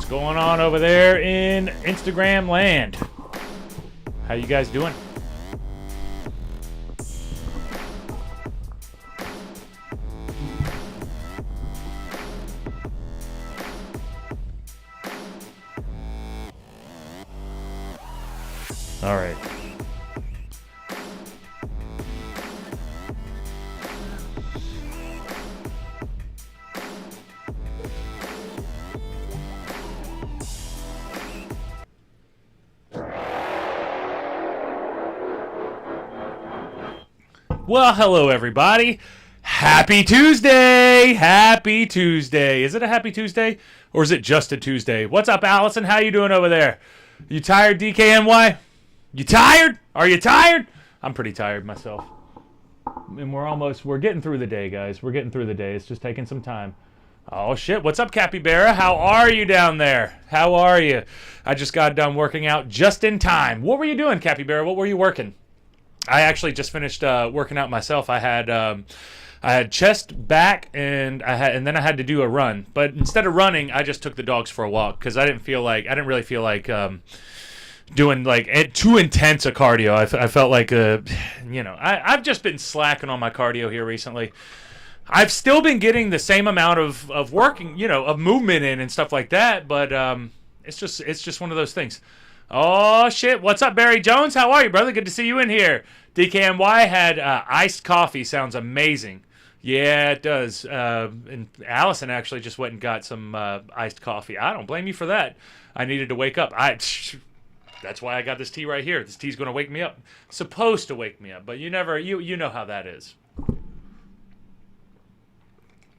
going on over there in Instagram land? How you guys doing? All right. Well, hello everybody. Happy Tuesday! Happy Tuesday. Is it a happy Tuesday? Or is it just a Tuesday? What's up, Allison? How you doing over there? You tired, DKNY? You tired? Are you tired? I'm pretty tired myself. And we're getting through the day, guys. We're getting through the day. It's just taking some time. Oh, shit. What's up, Capybara? How are you down there? How are you? I just got done working out just in time. What were you doing, Capybara? What were you working? I actually just finished working out myself. I had chest, back, and then I had to do a run. But instead of running, I just took the dogs for a walk because I didn't really feel like doing like too intense a cardio. I felt like I've just been slacking on my cardio here recently. I've still been getting the same amount of working, of movement in and stuff like that. But it's just one of those things. Oh, shit. What's up, Barry Jones? How are you, brother? Good to see you in here. DKNY had iced coffee. Sounds amazing. Yeah, it does. And Allison actually just went and got some iced coffee. I don't blame you for that. I needed to wake up. That's why I got this tea right here. This tea's going to wake me up. Supposed to wake me up, but you know how that is.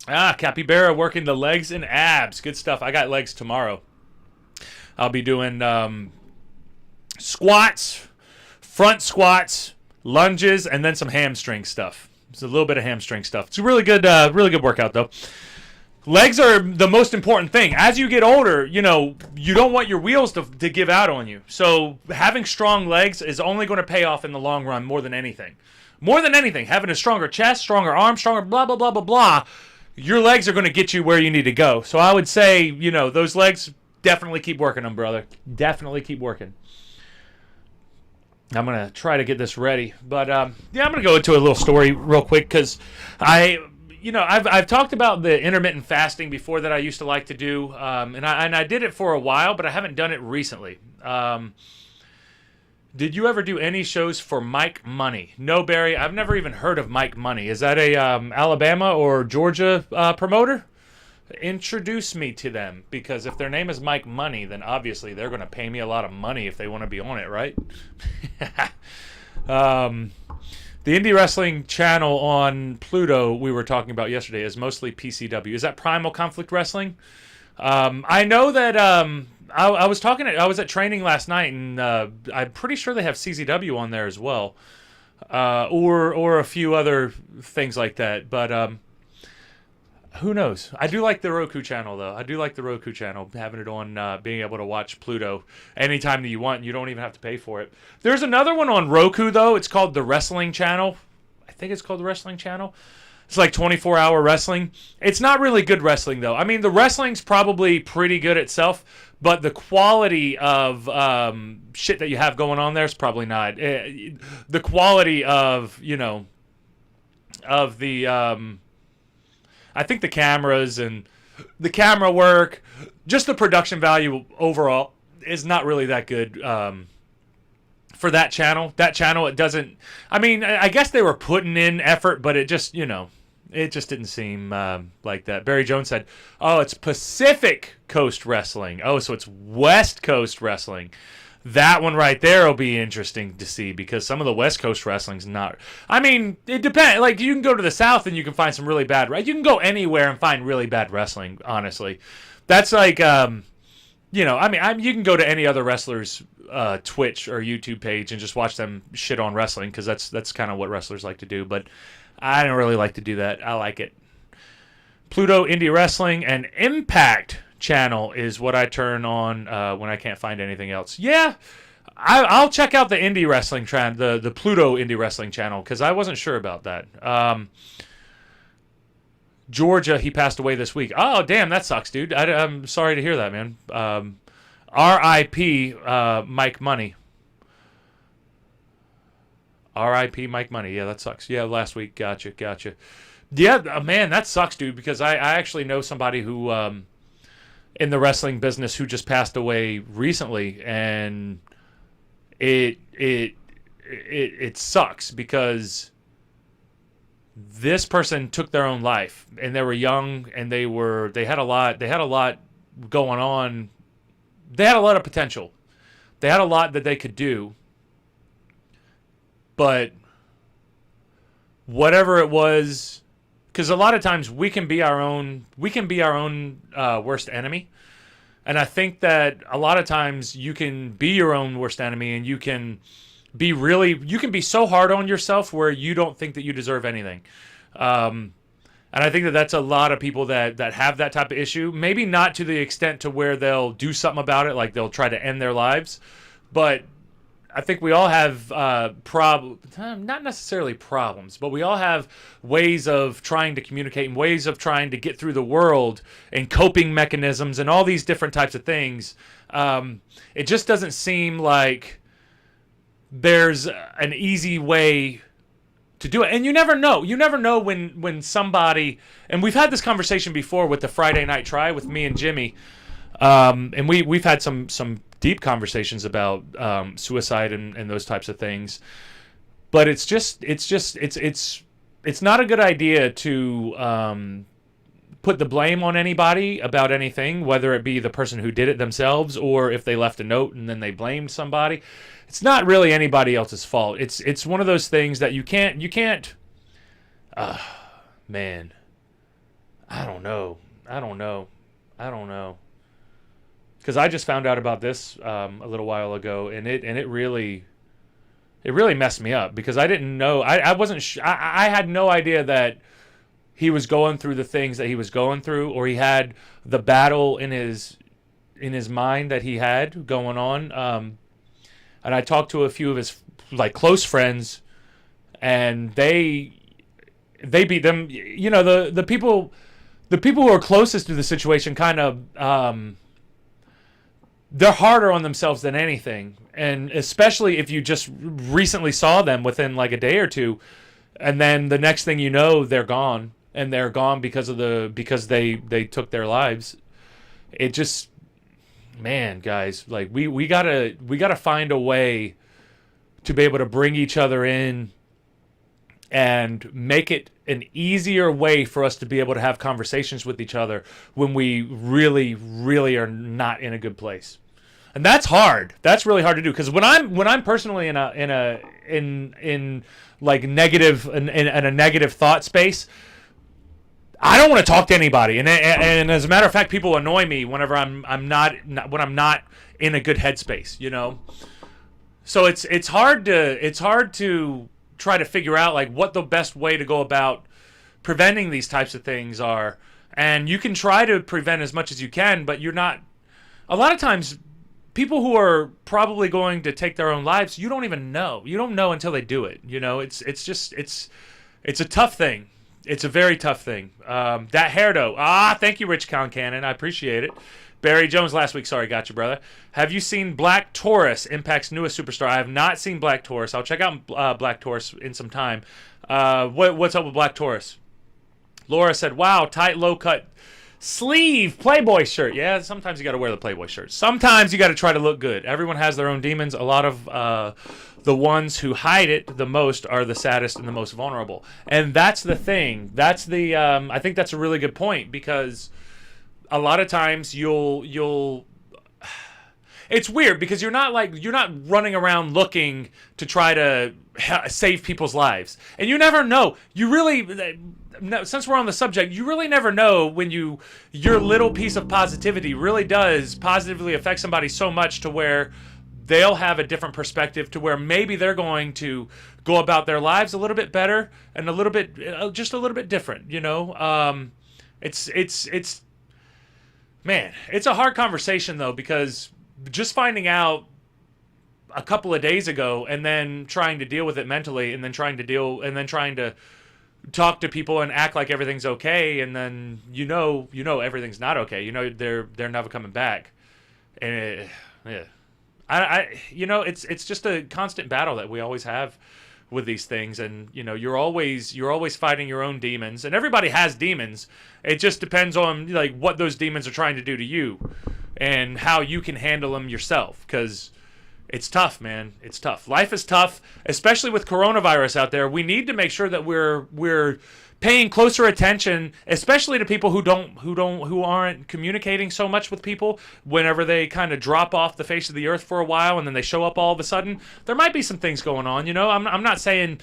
Capybara working the legs and abs. Good stuff. I got legs tomorrow. I'll be doing squats, front squats, lunges, and then some hamstring stuff. It's a little bit of hamstring stuff. It's a really good workout though. Legs are the most important thing. As you get older, you don't want your wheels to give out on you. So having strong legs is only going to pay off in the long run more than anything. More than anything, having a stronger chest, stronger arms, stronger blah, blah, blah, blah, blah. Your legs are going to get you where you need to go. So I would say, those legs, definitely keep working them, brother. Definitely keep working. I'm going to try to get this ready. But, I'm going to go into a little story real quick because I've talked about the intermittent fasting before that I used to like to do. And I did it for a while, but I haven't done it recently. Did you ever do any shows for Mike Money? No, Barry. I've never even heard of Mike Money. Is that a Alabama or Georgia promoter? Introduce me to them, because if their name is Mike Money, then obviously they're going to pay me a lot of money if they want to be on it, right? The indie wrestling channel on Pluto we were talking about yesterday is mostly PCW. Is that Primal Conflict Wrestling? I know that I was at training last night, and I'm pretty sure they have CZW on there as well, or a few other things like that. But who knows? I do like the Roku channel, though. I do like the Roku channel, having it on, being able to watch Pluto anytime that you want. You don't even have to pay for it. There's another one on Roku, though. It's called the Wrestling Channel. I think it's called the Wrestling Channel. It's like 24-hour wrestling. It's not really good wrestling, though. I mean, the wrestling's probably pretty good itself, but the quality of shit that you have going on there is probably not. The quality of, of the... I think the cameras and the camera work, just the production value overall is not really that good for that channel. That channel, it doesn't... I mean, I guess they were putting in effort, but it just, it just didn't seem like that. Barry Jones said, oh, it's Pacific Coast Wrestling. Oh, so it's West Coast Wrestling. That one right there will be interesting to see, because some of the West Coast wrestling's not... I mean, it depends. Like, you can go to the South and you can find some really bad... You can go anywhere and find really bad wrestling, honestly. That's like, you can go to any other wrestler's Twitch or YouTube page and just watch them shit on wrestling, because that's kind of what wrestlers like to do. But I don't really like to do that. I like it. Pluto Indie Wrestling and Impact channel is what I turn on when I can't find anything else. Yeah, I'll check out the indie wrestling the Pluto Indie Wrestling channel, because I wasn't sure about that. Georgia, he passed away this week. Oh, damn, that sucks, dude. I'm sorry to hear that, man. R.I.P. Mike Money. R.I.P. Mike Money. Yeah, that sucks. Yeah, last week. Gotcha. Yeah, man, that sucks, dude, because I actually know somebody who, in the wrestling business, who just passed away recently, and it sucks because this person took their own life, and they were young, and they had a lot going on. They had a lot of potential. They had a lot that they could do, but whatever it was, because a lot of times we can be our own worst enemy, and I think that a lot of times you can be your own worst enemy, and you can be so hard on yourself where you don't think that you deserve anything. And I think that that's a lot of people that have that type of issue. Maybe not to the extent to where they'll do something about it, like they'll try to end their lives. But I think we all have not necessarily problems, but we all have ways of trying to communicate and ways of trying to get through the world and coping mechanisms and all these different types of things. It just doesn't seem like there's an easy way to do it. And you never know. You never know when somebody, and we've had this conversation before with the Friday Night Try with me and Jimmy, and we've had some deep conversations about suicide and those types of things. But it's not a good idea to put the blame on anybody about anything, whether it be the person who did it themselves or if they left a note and then they blamed somebody. It's not really anybody else's fault. It's one of those things that you can't. Man, I don't know. Because I just found out about this a little while ago, and it really messed me up because I didn't know. I wasn't. I had no idea that he was going through the things that he was going through, or he had the battle in his mind that he had going on. And I talked to a few of his close friends, and they beat them. You know, the people who are closest to the situation kind of they're harder on themselves than anything, and especially if you just recently saw them within a day or two, and then the next thing you know they're gone, and they're gone because they took their lives. It just, man, guys, we gotta find a way to be able to bring each other in and make it an easier way for us to be able to have conversations with each other when we really, really are not in a good place. And that's hard. That's really hard to do, because when I'm personally in a negative in a negative thought space, I don't want to talk to anybody, and as a matter of fact, people annoy me whenever I'm not in a good headspace, you know. So it's hard to try to figure out what the best way to go about preventing these types of things are, and you can try to prevent as much as you can, but you're not. A lot of times, people who are probably going to take their own lives, you don't even know. You don't know until they do it. You know, it's a tough thing. It's a very tough thing. That hair, though. Thank you, Rich Concannon. I appreciate it. Barry Jones last week. Sorry, got you, brother. Have you seen Black Taurus, Impact's newest superstar? I have not seen Black Taurus. I'll check out Black Taurus in some time. What's up with Black Taurus? Laura said, wow, tight, low-cut sleeve Playboy shirt. Yeah, sometimes you got to wear the Playboy shirt. Sometimes you got to try to look good. Everyone has their own demons. A lot of the ones who hide it the most are the saddest and the most vulnerable. And that's the thing. That's the I think that's a really good point, because a lot of times you'll it's weird because you're not running around looking to try to save people's lives. And you never know. You really, since we're on the subject, you really never know when your little piece of positivity really does positively affect somebody so much to where they'll have a different perspective, to where maybe they're going to go about their lives a little bit better and just a little bit different, you know? Man, it's a hard conversation though, because just finding out a couple of days ago and then trying to deal with it mentally and then trying to talk to people and act like everything's okay, and then everything's not okay. They're never coming back, and yeah, it's just a constant battle that we always have with these things, and you're always fighting your own demons, and everybody has demons. It just depends on like what those demons are trying to do to you, and how you can handle them yourself, because it's tough, man. It's tough. Life is tough, especially with coronavirus out there. We need to make sure that we're paying closer attention, especially to people who aren't communicating so much with people. Whenever they kind of drop off the face of the earth for a while and then they show up all of a sudden, there might be some things going on. I'm not saying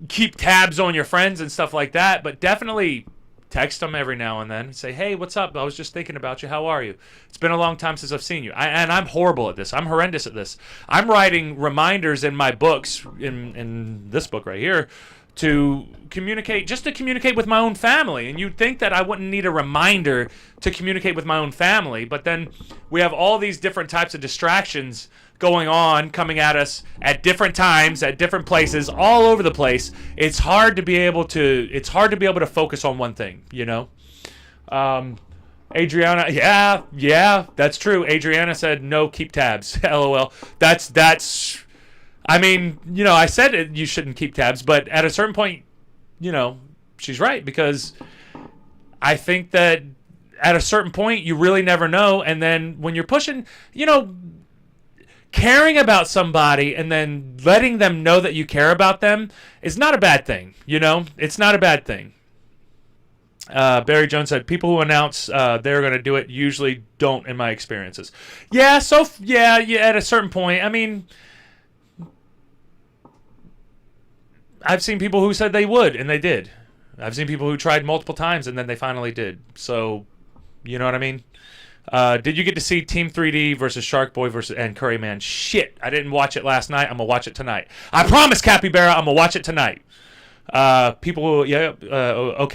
keep tabs on your friends and stuff like that, but definitely text them every now and then. Say, hey, what's up? I was just thinking about you. How are you? It's been a long time since I've seen you. And I'm horrible at this. I'm horrendous at this. I'm writing reminders in my books, in this book right here, to communicate with my own family. And you'd think that I wouldn't need a reminder to communicate with my own family, but then we have all these different types of distractions going on, coming at us at different times, at different places, all over the place. It's hard to be able to focus on one thing, Adriana, yeah, that's true. Adriana said, no, keep tabs. LOL. That's I mean, I said you shouldn't keep tabs, but at a certain point, she's right, because I think that at a certain point, you really never know. And then when you're pushing, caring about somebody and then letting them know that you care about them is not a bad thing. It's not a bad thing. Barry Jones said, people who announce they're going to do it usually don't, in my experiences. Yeah, at a certain point. I mean, I've seen people who said they would, and they did. I've seen people who tried multiple times, and then they finally did. So, you know what I mean? Did you get to see Team 3D versus Shark Boy and Curryman? Shit, I didn't watch it last night. I'm going to watch it tonight. I promise, Capybara, I'm going to watch it tonight. Okay,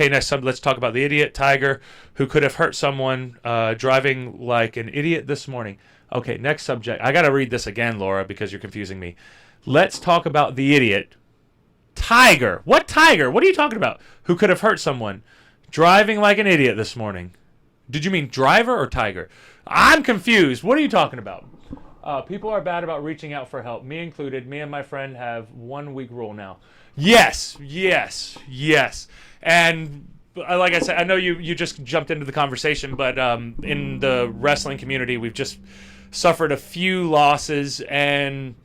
next time, let's talk about the idiot tiger who could have hurt someone driving like an idiot this morning. Okay, next subject. I got to read this again, Laura, because you're confusing me. Let's talk about the idiot tiger. What tiger? What are you talking about? Who could have hurt someone driving like an idiot this morning? Did you mean driver or tiger? I'm confused. What are you talking about? People are bad about reaching out for help, me included. Me and my friend have 1 week rule now. Yes. And like I said, I know you just jumped into the conversation, but in the wrestling community, we've just suffered a few losses, and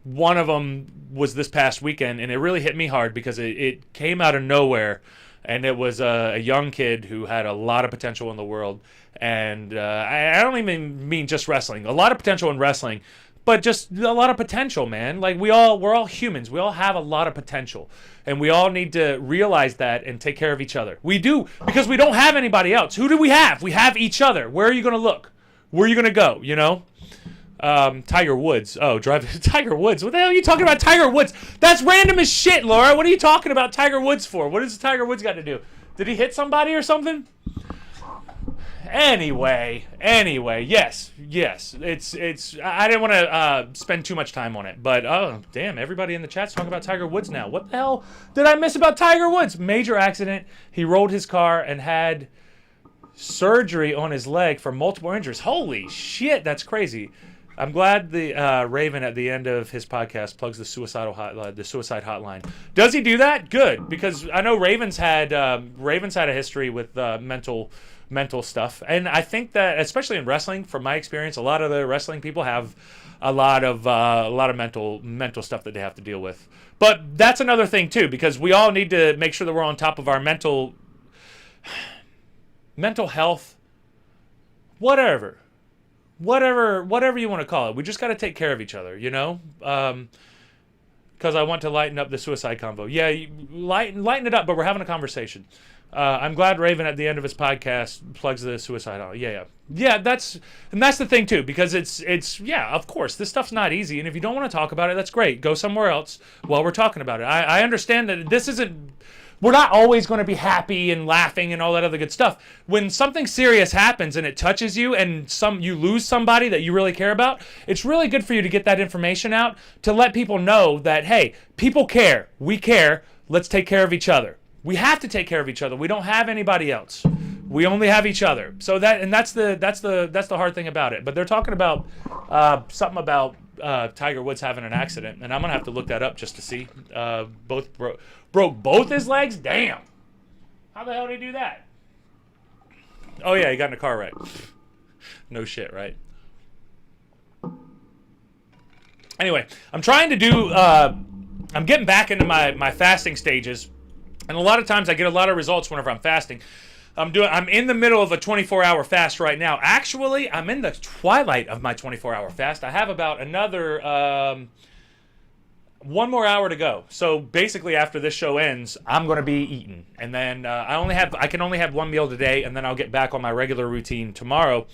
one of them was this past weekend, and it really hit me hard because it came out of nowhere, and it was a young kid who had a lot of potential in the world, and I don't even mean just wrestling, a lot of potential in wrestling, but just a lot of potential, man. Like we're all humans. We all have a lot of potential, and we all need to realize that and take care of each other. We do, because we don't have anybody else. Who do we have? We have each other. Where are you going to look? Where are you going to go? Tiger Woods. Oh, Tiger Woods. What the hell are you talking about, Tiger Woods? That's random as shit, Laura. What are you talking about Tiger Woods for? What does Tiger Woods got to do? Did he hit somebody or something? Anyway, yes. It's. I didn't want to spend too much time on it, but oh damn, everybody in the chat's talking about Tiger Woods now. What the hell did I miss about Tiger Woods? Major accident. He rolled his car and had surgery on his leg for multiple injuries. Holy shit, that's crazy. I'm glad the Raven at the end of his podcast plugs the suicide hotline. Does he do that? Good, because I know Raven's had a history with mental stuff, and I think that especially in wrestling, from my experience, a lot of the wrestling people have a lot of mental stuff that they have to deal with. But that's another thing too, because we all need to make sure that we're on top of our mental health, whatever you want to call it. We just got to take care of each other, because I want to lighten up the suicide convo. Yeah, lighten it up, but we're having a conversation. I'm glad Raven at the end of his podcast plugs the suicide on. Yeah. That's the thing too, because it's of course this stuff's not easy, and if you don't want to talk about it, that's great. Go somewhere else while we're talking about it. I understand that this isn't. We're not always going to be happy and laughing and all that other good stuff. When something serious happens and it touches you and you lose somebody that you really care about, it's really good for you to get that information out to let people know that, hey, people care. We care. Let's take care of each other. We have to take care of each other. We don't have anybody else. We only have each other. So that's the hard thing about it. But they're talking about something about Tiger Woods having an accident, and I'm gonna have to look that up just to see. Broke both his legs. Damn. How the hell did he do that? Oh yeah, he got in a car wreck. No shit, right? Anyway, I'm trying to do. I'm getting back into my fasting stages, and a lot of times I get a lot of results whenever I'm fasting. I'm in the middle of a 24-hour fast right now. Actually, I'm in the twilight of my 24-hour fast. I have about another one more hour to go. So basically, after this show ends, I'm going to be eating, and then I can only have one meal today, and then I'll get back on my regular routine tomorrow.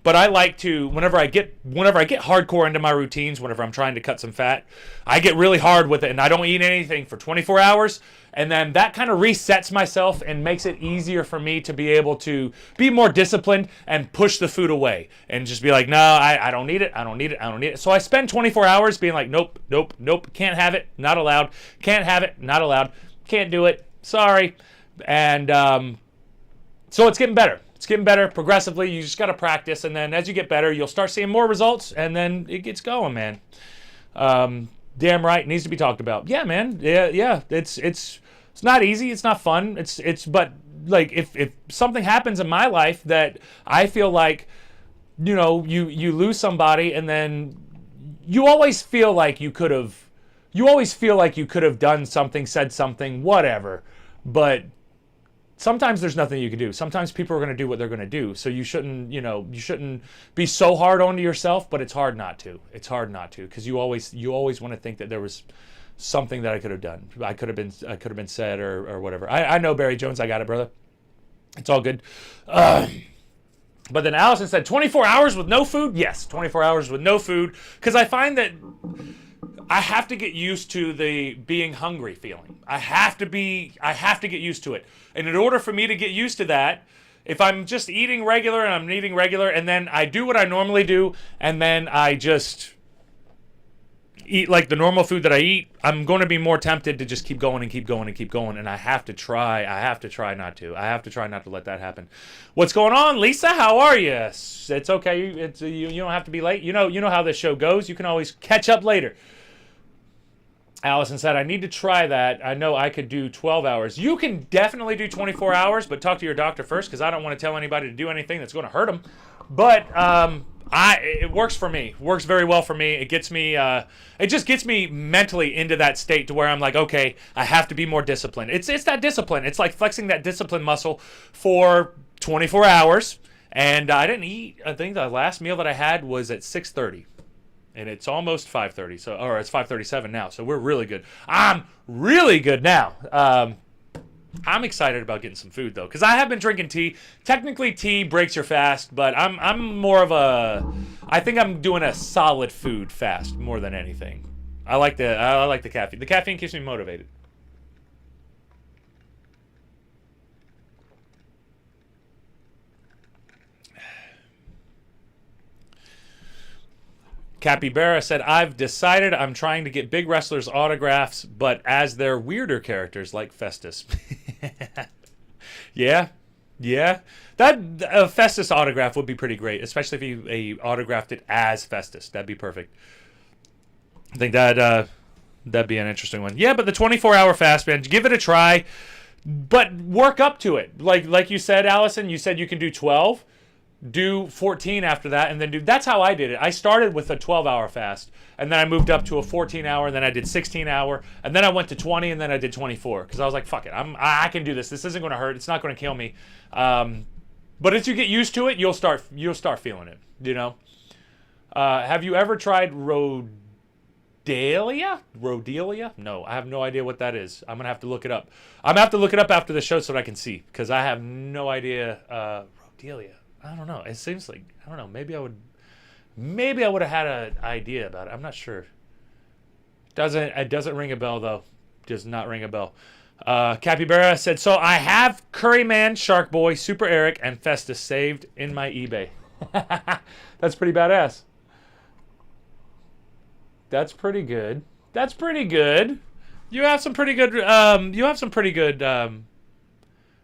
But I like to, whenever I get hardcore into my routines, whenever I'm trying to cut some fat, I get really hard with it, and I don't eat anything for 24 hours. And then that kind of resets myself and makes it easier for me to be able to be more disciplined and push the food away and just be like, no, I don't need it. I don't need it. I don't need it. So I spend 24 hours being like, nope, nope, nope. Can't have it. Not allowed. Can't have it. Not allowed. Can't do it. Sorry. And so it's getting better. It's getting better progressively. You just got to practice. And then as you get better, you'll start seeing more results. And then it gets going, man. Damn right. It needs to be talked about. Yeah, man. Yeah. It's not easy. It's not fun. But like if something happens in my life that I feel like, you know, you lose somebody, and then you always feel like you could have done something, said something, whatever. But sometimes there's nothing you can do. Sometimes people are going to do what they're going to do. So you shouldn't be so hard on yourself, but it's hard not to. It's hard not to, because you always want to think that there was something that I could have done. I could have been said or whatever. I know, Barry Jones, I got it, brother. It's all good. But then Allison said 24 hours with no food? Yes, 24 hours with no food, because I find that I have to get used to the being hungry feeling. I have to get used to it. And in order for me to get used to that, if I'm just eating regular and then I do what I normally do, and then I just eat like the normal food that I eat, I'm going to be more tempted to just keep going and keep going and keep going. And I have to try not to let that happen. What's going on, Lisa? How are you? It's okay. You don't have to be late. You know how this show goes. You can always catch up later. Allison said, I need to try that. I know I could do 12 hours. You can definitely do 24 hours, but talk to your doctor first, because I don't want to tell anybody to do anything that's going to hurt them. But it works for me. Works very well for me. It gets me. It just gets me mentally into that state to where I'm like, okay, I have to be more disciplined. It's that discipline. It's like flexing that discipline muscle for 24 hours. And I didn't eat. I think the last meal that I had was at 6:30. And it's almost 5:30, or it's 5:37 now. So we're really good. I'm really good now. I'm excited about getting some food though, because I have been drinking tea. Technically, tea breaks your fast, but I'm more of I think I'm doing a solid food fast more than anything. I like the caffeine. The caffeine keeps me motivated. Capybara said, I've decided I'm trying to get big wrestlers' autographs, but as their weirder characters like Festus. Yeah. That Festus autograph would be pretty great, especially if you autographed it as Festus. That'd be perfect. I think that'd be an interesting one. Yeah, but the 24-hour fast, man, give it a try, but work up to it. Like you said, Allison, you said you can do 12. Do 14 after that, and then that's how I did it. I started with a 12-hour fast, and then I moved up to a 14-hour, and then I did 16-hour, and then I went to 20, and then I did 24, because I was like, fuck it, I can do this. This isn't going to hurt. It's not going to kill me. But as you get used to it, you'll start feeling it, you know? Have you ever tried Rhodelia? No, I have no idea what that is. I'm going to have to look it up. I'm going to have to look it up after the show so that I can see, because I have no idea. Rhodelia. I don't know. It seems like, I don't know. Maybe I would have had an idea about it. I'm not sure. It doesn't ring a bell though. Does not ring a bell. Capybara said, so I have Curryman, Shark Boy, Super Eric, and Festus saved in my eBay. That's pretty badass. That's pretty good. You have some pretty good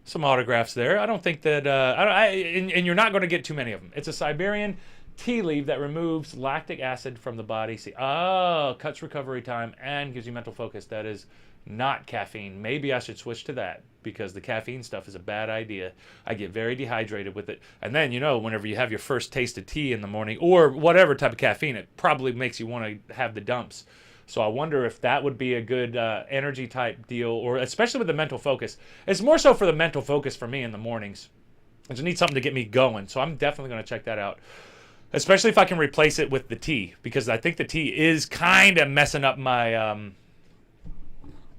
some autographs there. I don't think that, and you're not going to get too many of them. It's a Siberian tea leaf that removes lactic acid from the body. See, cuts recovery time and gives you mental focus. That is not caffeine. Maybe I should switch to that because the caffeine stuff is a bad idea. I get very dehydrated with it. And then, whenever you have your first taste of tea in the morning or whatever type of caffeine, it probably makes you want to have the dumps. So I wonder if that would be a good energy type deal, or especially with the mental focus. It's more so for the mental focus for me in the mornings. I just need something to get me going. So I'm definitely going to check that out. Especially if I can replace it with the tea, because I think the tea is kind of messing up my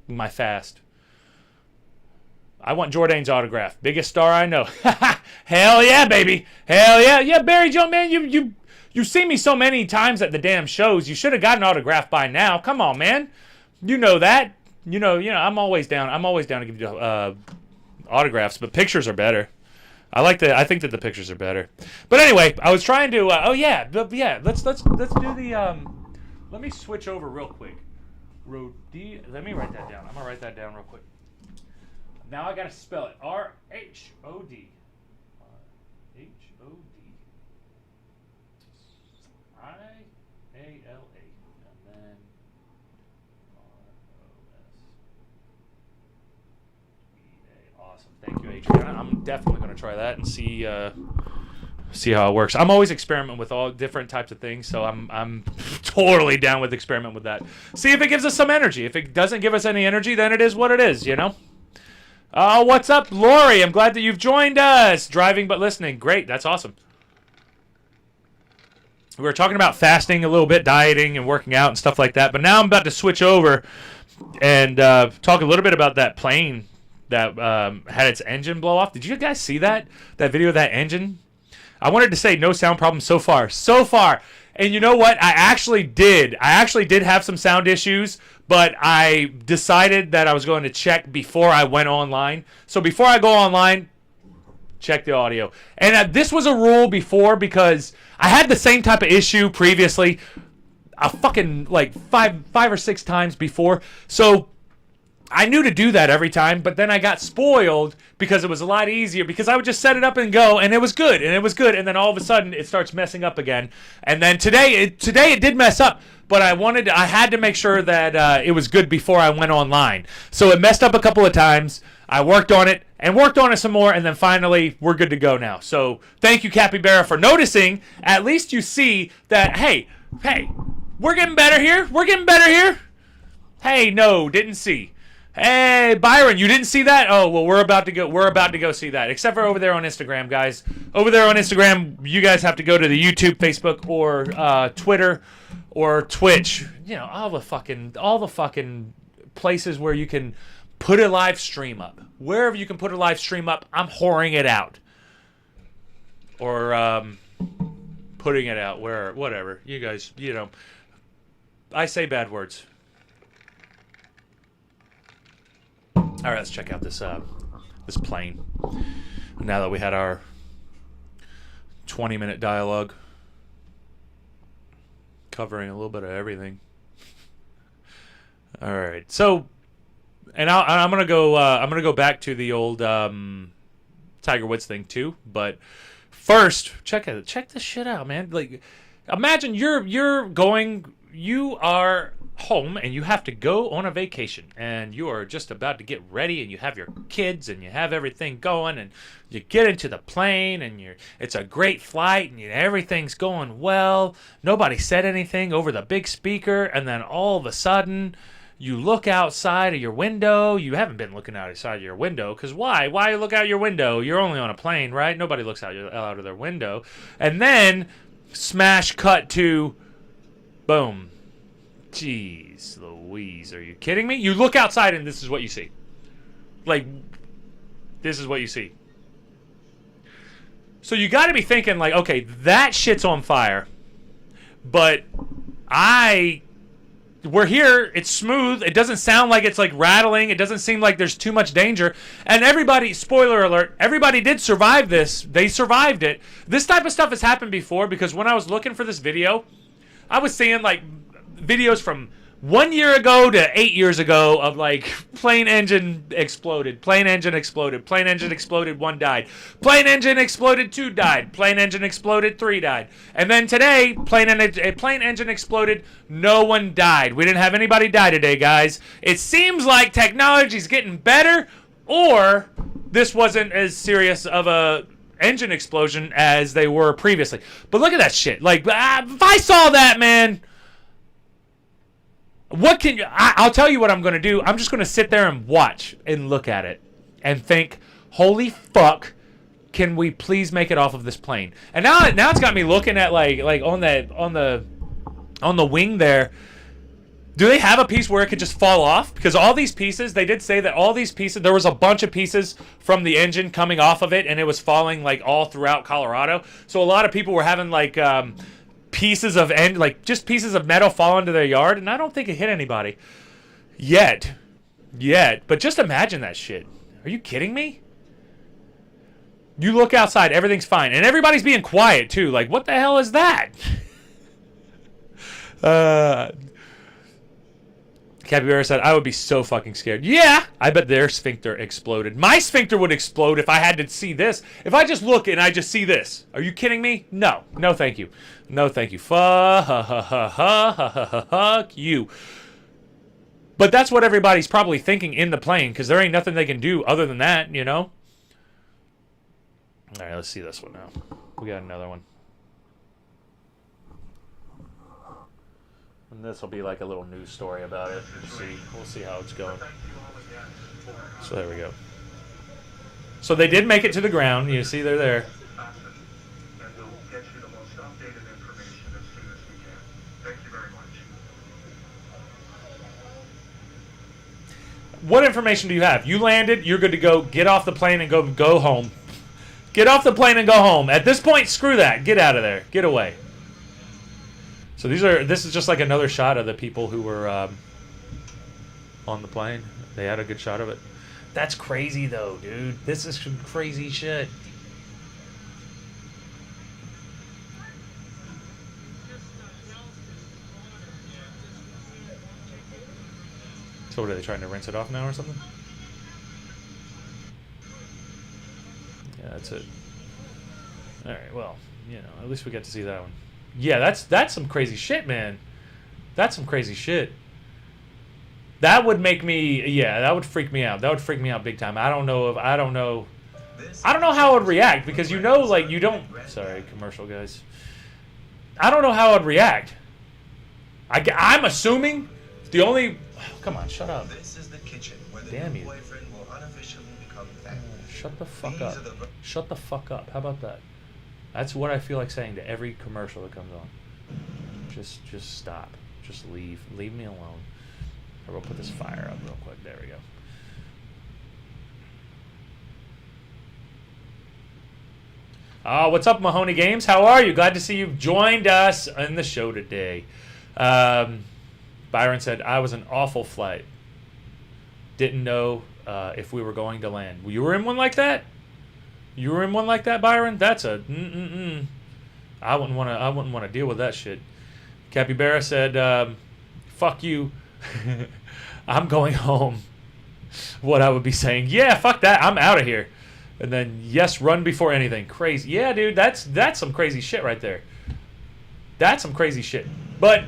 my fast. I want Jordane's autograph. Biggest star I know. Hell yeah, baby. Hell yeah. Yeah, Barry Joe, man, you see me so many times at the damn shows. You should have got an autograph by now. Come on, man. You know that. You know, I'm always down. I'm always down to give you autographs, but pictures are better. I think that the pictures are better. But anyway, I was trying to let's do the let me switch over real quick. Let me write that down. I'm gonna write that down real quick. Now I gotta spell it. R-H-O-D. R-H-O-D. I-A-L-A. And then R-O-S-E-A. Awesome. Thank you, Adriana. I'm definitely gonna try that and see how it works. I'm always experimenting with all different types of things, so I'm totally down with experiment with that. See if it gives us some energy. If it doesn't give us any energy, then it is what it is, Oh, what's up, Lori? I'm glad that you've joined us. Driving but listening. Great. That's awesome. We were talking about fasting a little bit, dieting and working out and stuff like that, but now I'm about to switch over and talk a little bit about that plane that had its engine blow off. Did you guys see that video of that engine? I wanted to say no sound problem so far. So far. And you know what? I actually did have some sound issues, but I decided that I was going to check before I went online. So before I go online, check the audio. And this was a rule before because I had the same type of issue previously, a fucking like five or six times before. So I knew to do that every time, but then I got spoiled because it was a lot easier because I would just set it up and go, and it was good, and then all of a sudden it starts messing up again. And then today it did mess up, but I had to make sure that it was good before I went online. So it messed up a couple of times. I worked on it some more, and then finally we're good to go now. So thank you, Capybara, for noticing. At least you see that, hey, we're getting better here. Hey, no, didn't see. Hey, Byron, you didn't see that? Oh, well, we're about to go see that. Except for over there on Instagram, guys. Over there on Instagram, you guys have to go to the YouTube, Facebook, or Twitter, or Twitch. All the fucking places where you can put a live stream up. Wherever you can put a live stream up, I'm whoring it out. Or putting it out, whatever. You guys, I say bad words. All right, let's check out this plane. Now that we had our 20-minute dialogue covering a little bit of everything. All right, so, and I'm gonna go back to the old Tiger Woods thing too. But first, check this shit out, man. Like, imagine you are home and you have to go on a vacation and you are just about to get ready and you have your kids and you have everything going and you get into the plane and it's a great flight and everything's going well. Nobody said anything over the big speaker, and then all of a sudden you look outside of your window. You haven't been looking outside of your window because why? Why look out your window? You're only on a plane, right? Nobody looks out of their window. And then smash cut to boom. Jeez Louise, are you kidding me? You look outside and this is what you see. Like, this is what you see. So you got to be thinking like, okay, that shit's on fire. But we're here, it's smooth, it doesn't sound like it's like rattling, it doesn't seem like there's too much danger. And everybody, spoiler alert, everybody did survive this. They survived it. This type of stuff has happened before because when I was looking for this video, I was seeing like videos from 1 year ago to 8 years ago of like plane engine exploded, plane engine exploded, plane engine exploded, 1 died, plane engine exploded, 2 died, plane engine exploded, 3 died, and then today plane engine exploded, no one died. We didn't have anybody die today, guys. It seems like technology's getting better, or this wasn't as serious of a engine explosion as they were previously. But look at that shit. Like, if I saw that, man. What can you... I'll tell you what I'm going to do. I'm just going to sit there and watch and look at it and think, holy fuck, can we please make it off of this plane? And now it's got me looking at like on the wing there. Do they have a piece where it could just fall off? Because all these pieces, they did say that all these pieces, there was a bunch of pieces from the engine coming off of it, and it was falling like all throughout Colorado. So a lot of people were having like pieces of just pieces of metal fall into their yard, and I don't think it hit anybody yet. But just imagine that shit. Are you kidding me? You look outside, everything's fine, and everybody's being quiet too. Like, what the hell is that? Capybara said, I would be so fucking scared. Yeah, I bet their sphincter exploded. My sphincter would explode if I had to see this. If I just look and I just see this. Are you kidding me? No. No, thank you. No, thank you. Fuck you. But that's what everybody's probably thinking in the plane, because there ain't nothing they can do other than that, you know? All right, let's see this one now. We got another one. And this will be like a little news story about it. We'll see how it's going. So there we go. So they did make it to the ground. You see they're there. What information do you have? You landed. You're good to go. Get off the plane and go home. Get off the plane and go home. At this point, screw that. Get out of there. Get away. So this is just like another shot of the people who were on the plane. They had a good shot of it. That's crazy though, dude. This is some crazy shit. So what, are they trying to rinse it off now or something? Yeah, that's it. Alright, well, you know, at least we got to see that one. Yeah, that's some crazy shit, man. That's some crazy shit. That would make me, yeah, that would freak me out. That would freak me out big time. I don't know how I would react, because you know, like, you don't, sorry, commercial guys. I don't know how I'd react. I'm assuming the only, oh, come on, shut up. This is the kitchen where the damn new you. boyfriend will unofficially become family. Shut the fuck up. Shut the fuck up. How about that? That's what I feel like saying to every commercial that comes on. Just stop. Just leave. Leave me alone. I will put this fire up real quick. There we go. What's up, Mahoney Games? How are you? Glad to see you've joined us in the show today. Byron said, I was an awful flight. Didn't know if we were going to land. You were in one like that? You were in one like that, Byron? That's a I wouldn't want to deal with that shit. Capybara said, "Fuck you. I'm going home." What I would be saying? Yeah, fuck that. I'm out of here. And then yes, run before anything. Crazy. Yeah, dude, that's some crazy shit right there. That's some crazy shit. But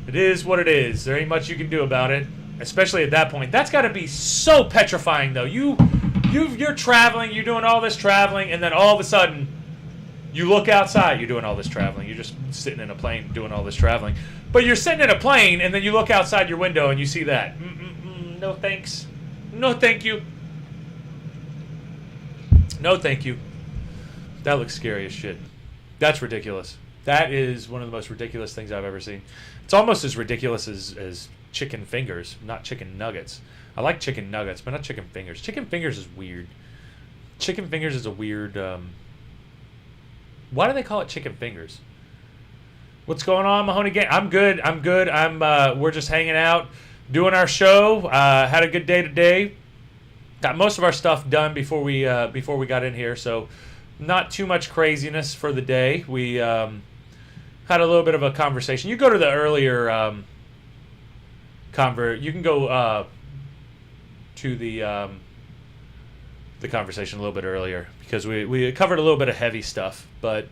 it is what it is. There ain't much you can do about it, especially at that point. That's got to be so petrifying, though. You're traveling, you're doing all this traveling, and then all of a sudden, you look outside, you're doing all this traveling. You're just sitting in a plane doing all this traveling. But you're sitting in a plane, and then you look outside your window, and you see that. No thanks. No thank you. No thank you. That looks scary as shit. That's ridiculous. That is one of the most ridiculous things I've ever seen. It's almost as ridiculous as chicken fingers, not chicken nuggets. I like chicken nuggets, but not chicken fingers. Chicken fingers is weird. Chicken fingers is a weird... why do they call it chicken fingers? What's going on, Mahoney Gang? I'm good. We're just hanging out, doing our show. Had a good day today. Got most of our stuff done before we got in here, so not too much craziness for the day. We had a little bit of a conversation. You go to the earlier You can go to the conversation a little bit earlier because we covered a little bit of heavy stuff, but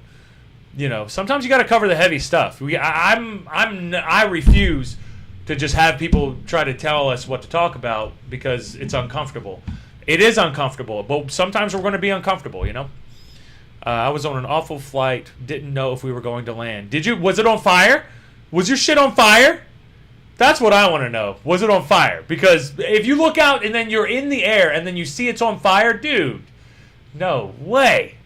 you know, sometimes you got to cover the heavy stuff. I refuse to just have people try to tell us what to talk about because it's uncomfortable. It is uncomfortable, but sometimes we're going to be uncomfortable, you know? I was on an awful flight, didn't know if we were going to land. Did you? Was it on fire? Was your shit on fire? That's what I want to know. Was it on fire? Because if you look out and then you're in the air and then you see it's on fire, dude, no way.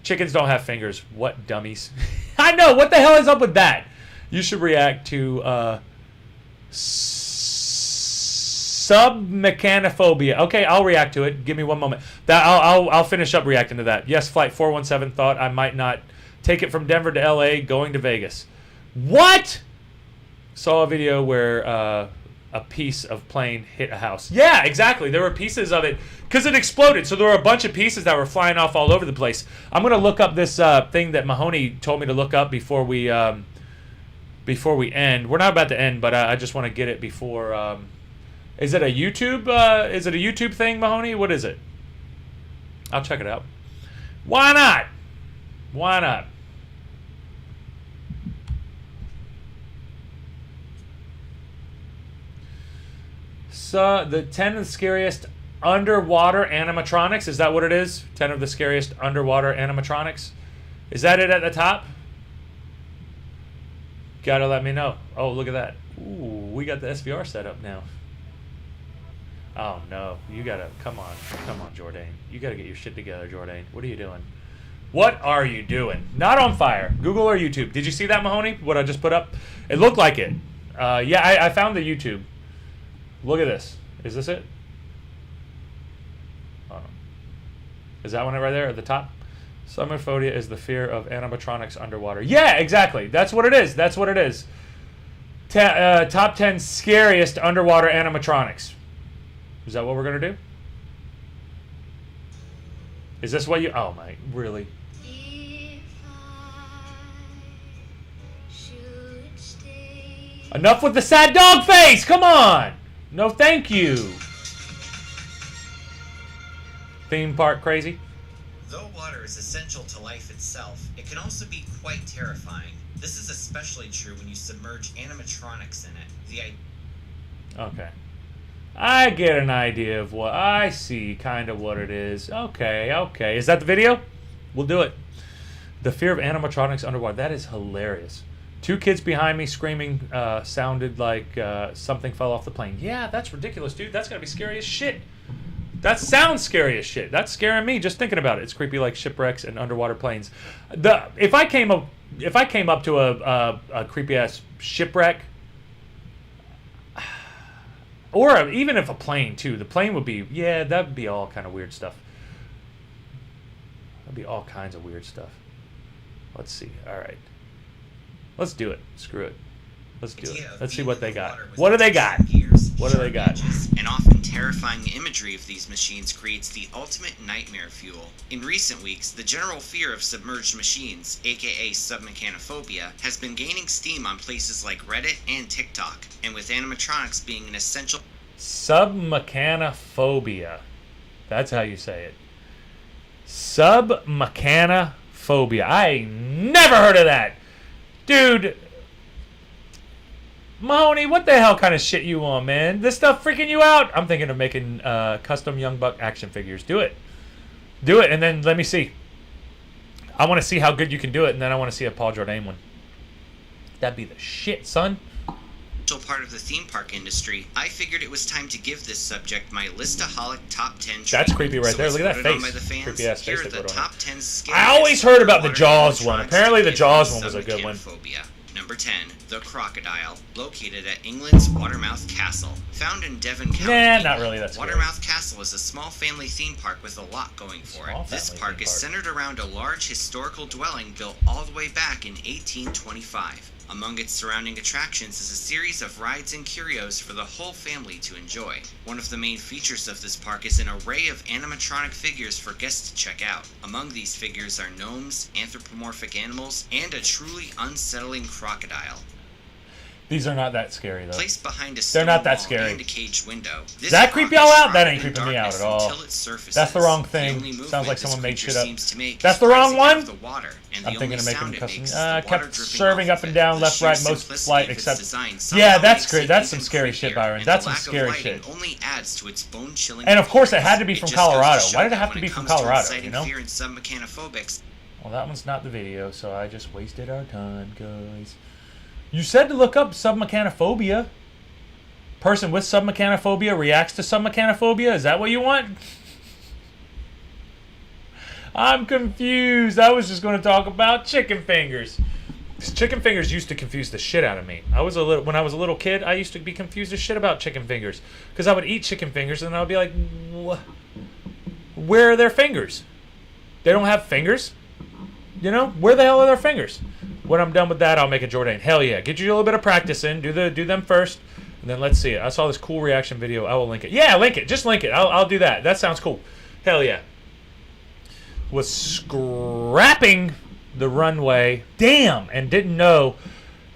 Chickens don't have fingers. What dummies. I know. What the hell is up with that? You should react to Mechanophobia. Okay, I'll react to it. Give me one moment. I'll finish up reacting to that. Yes, Flight 417 thought I might not take it from Denver to LA going to Vegas. What? Saw a video where a piece of plane hit a house. Yeah, exactly. There were pieces of it because it exploded. So there were a bunch of pieces that were flying off all over the place. I'm going to look up this thing that Mahoney told me to look up before we end. We're not about to end, but I just want to get it before. Is it a YouTube? Is it a YouTube thing, Mahoney? What is it? I'll check it out. Why not? Why not? So the 10 of the scariest underwater animatronics. Is that what it is? 10 of the scariest underwater animatronics. Is that it at the top? Gotta let me know. Oh, look at that. Ooh, we got the SVR set up now. Oh no, you gotta, come on, Jordane. You gotta get your shit together, Jordane. What are you doing? What are you doing? Not on fire. Google or YouTube. Did you see that, Mahoney? What I just put up? It looked like it. Yeah, I found the YouTube. Look at this. Is this it? Hold on. Is that one right there at the top? Summerphobia is the fear of animatronics underwater. Yeah, exactly. That's what it is. That's what it is. Top 10 scariest underwater animatronics. Is that what we're going to do? Is this what you... Oh, my... Really? Enough with the sad dog face! Come on! No, thank you. Theme park crazy? Though water is essential to life itself, it can also be quite terrifying. This is especially true when you submerge animatronics in it. Okay. I get an idea of what... I see kind of what it is. Okay, okay. Is that the video? We'll do it. The fear of animatronics underwater. That is hilarious. Two kids behind me screaming sounded like something fell off the plane. Yeah, that's ridiculous, dude. That's going to be scary as shit. That sounds scary as shit. That's scaring me just thinking about it. It's creepy like shipwrecks and underwater planes. If I came up to a creepy ass shipwreck, or even if a plane too, the plane would be, yeah, that'd be all kind of weird stuff. That'd be all kinds of weird stuff. Let's see. All right. Let's do it. Screw it. Let's do it. Let's see what they got. What do they got? What do they got? And often terrifying imagery of these machines creates the ultimate nightmare fuel. In recent weeks, the general fear of submerged machines, aka submechanophobia, has been gaining steam on places like Reddit and TikTok, and with animatronics being an essential... Submechanophobia. That's how you say it. Submechanophobia. I never heard of that. Dude, Mahoney, what the hell kind of shit you on, man? This stuff freaking you out? I'm thinking of making custom Young Buck action figures. Do it. Do it, and then let me see. I want to see how good you can do it, and then I want to see a Paul Jordane one. That'd be the shit, son. Part of the theme park industry, I figured it was time to give this subject my listaholic top 10. That's creepy right there. Look at that face. Creepy ass face. Here are the top 10 I always heard about the Jaws one. Apparently the Jaws one was a good one. Number 10, the Crocodile, located at England's Watermouth Castle. Found in Devon County. Nah, not really. That's Watermouth Castle is a small family theme park with a lot going for it. This park is centered around a large historical dwelling built all the way back in 1825. Among its surrounding attractions is a series of rides and curios for the whole family to enjoy. One of the main features of this park is an array of animatronic figures for guests to check out. Among these figures are gnomes, anthropomorphic animals, and a truly unsettling crocodile. These are not that scary, though. Placed behind a They're stone not that wall scary. and a caged window. Does that creep y'all out? That ain't creeping me out at all. That's That's the wrong thing. Sounds like someone made shit up. That's the wrong one? I'm thinking of making custom. Kept serving up and down, left, right, most flight, except... Yeah, that's great. That's some scary shit, Byron. That's some scary shit. And of course, it had to be from Colorado. Why did it have to be from Colorado, you know? Well, that one's not the video, so I just wasted our time, guys. You said to look up submechanophobia. Person with submechanophobia reacts to submechanophobia. Is that what you want? I'm confused. I was just going to talk about chicken fingers. Chicken fingers used to confuse the shit out of me. When I was a little kid, I used to be confused as shit about chicken fingers because I would eat chicken fingers and I would be like, where are their fingers? They don't have fingers? You know, where the hell are their fingers? When I'm done with that, I'll make a Jordane. Hell yeah. Get you a little bit of practice in. Do them first. And then let's see it. I saw this cool reaction video. I will link it. Yeah, link it. Just link it. I'll do that. That sounds cool. Hell yeah. Was scrapping the runway. Damn. And didn't know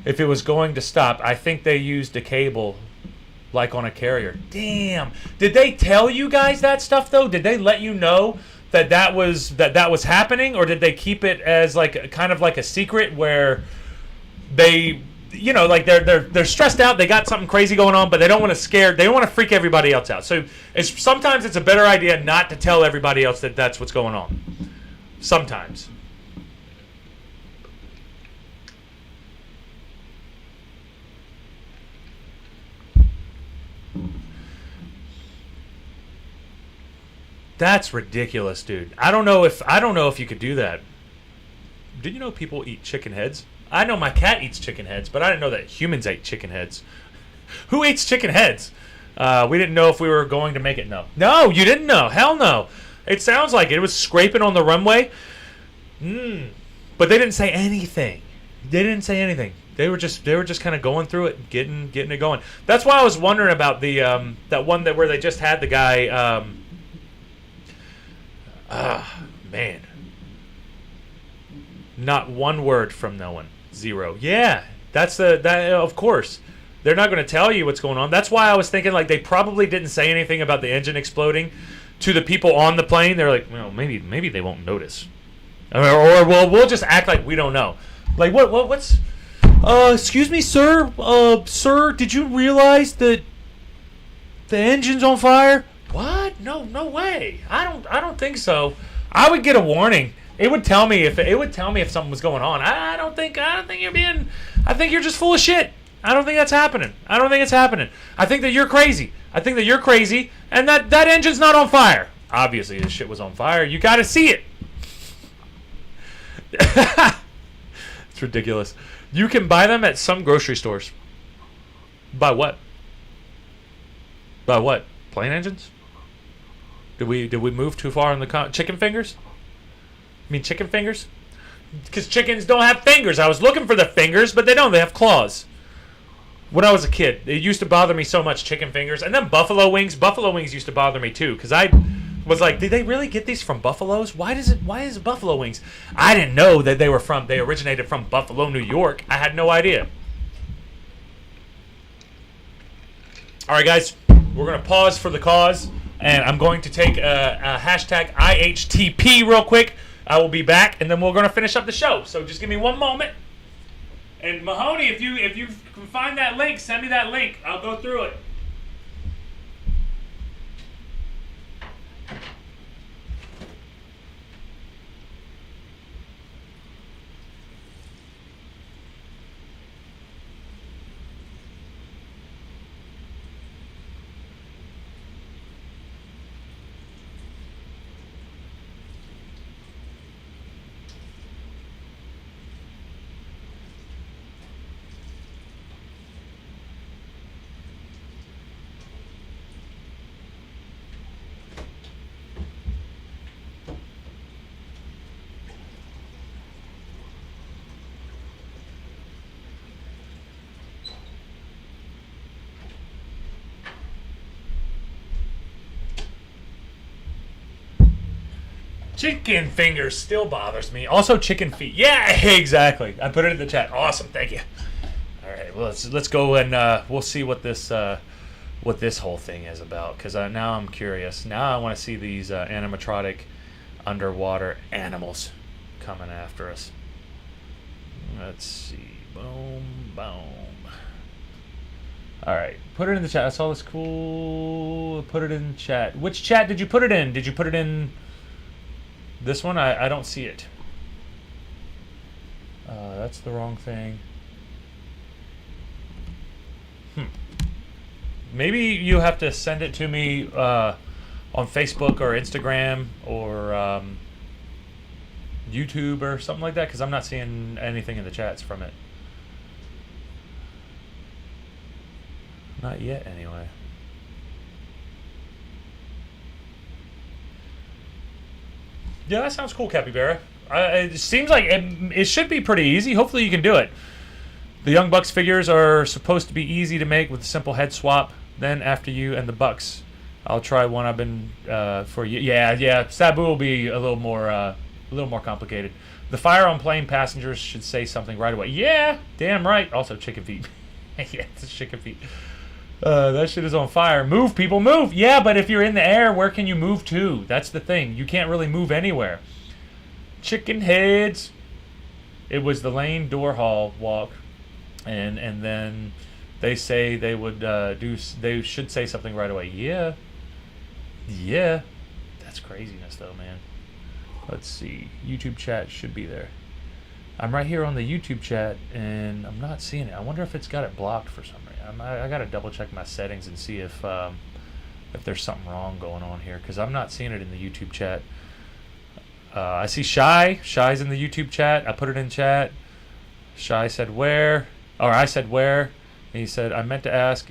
if it was going to stop. I think they used a cable like on a carrier. Damn. Did they tell you guys that stuff, though? Did they let you know that was happening, or did they keep it as like kind of like a secret where they, you know, like they're stressed out, they got something crazy going on, but they don't want to freak everybody else out. So sometimes it's a better idea not to tell everybody else that that's what's going on. Sometimes. That's ridiculous, dude. I don't know if you could do that. Did you know people eat chicken heads? I know my cat eats chicken heads, but I didn't know that humans ate chicken heads. Who eats chicken heads? We didn't know if we were going to make it. No, you didn't know. Hell no. It sounds like it was scraping on the runway. But they didn't say anything. They They were just kind of going through it, getting it going. That's why I was wondering about the that one where they just had the guy. Man. Not one word from no one. Zero. Yeah, that of course. They're not going to tell you what's going on. That's why I was thinking like they probably didn't say anything about the engine exploding to the people on the plane. They're like, well, maybe they won't notice. Or we'll just act like we don't know. Like what's excuse me, sir? Sir, did you realize that the engine's on fire? What? No way. I don't think so. I would get a warning. It would tell me if something was going on. I don't think you're being. I think you're just full of shit. I don't think that's happening. I think that you're crazy. And that engine's not on fire. Obviously, this shit was on fire. You got to see it. It's ridiculous. You can buy them at some grocery stores. Buy what? Plane engines? Did we move too far in the chicken fingers? Chicken fingers? Because chickens don't have fingers. I was looking for the fingers, but they don't. They have claws. When I was a kid, it used to bother me so much, chicken fingers. And then buffalo wings. Buffalo wings used to bother me too, because I was like, did they really get these from buffaloes? Why is it buffalo wings? I didn't know that they originated from Buffalo, New York. I had no idea. All right, guys, we're going to pause for the cause, and I'm going to take a hashtag IHTP real quick. I will be back, and then we're going to finish up the show. So just give me one moment. And Mahoney, if you can find that link, send me that link. I'll go through it. Chicken fingers still bothers me. Also chicken feet. Yeah, exactly. I put it in the chat. Awesome. Thank you. All right. right, well, let's go and we'll see what this whole thing is about, because now I'm curious. Now I want to see these animatronic underwater animals coming after us. Let's see. Boom, boom. All right, put it in the chat. I saw this cool. Put it in chat. Which chat did you put it in? Did you put it in this one? I don't see it. That's the wrong thing. Maybe you have to send it to me on Facebook or Instagram or YouTube or something like that, because I'm not seeing anything in the chats from it. Not yet, anyway. Yeah, that sounds cool, Capybara. It seems like it should be pretty easy. Hopefully you can do it. The Young Bucks figures are supposed to be easy to make with a simple head swap. Then after you and the Bucks, I'll try one I've been for you. Yeah. Sabu will be a little more complicated. The fire on plane passengers should say something right away. Yeah, damn right. Also chicken feet. Yeah, it's chicken feet. That shit is on fire. Move, people, move. Yeah, but if you're in the air, where can you move to? That's the thing. You can't really move anywhere. Chicken heads. It was the lane door hall walk, and then they say they would they should say something right away. Yeah. That's craziness though, man. Let's see. YouTube chat should be there. I'm right here on the YouTube chat, and I'm not seeing it. I wonder if it's got it blocked for some reason. I got to double check my settings and see if there's something wrong going on here, because I'm not seeing it in the YouTube chat. I see Shy. Shy's in the YouTube chat. I put it in chat. Shy said where, or I said where, and he said I meant to ask.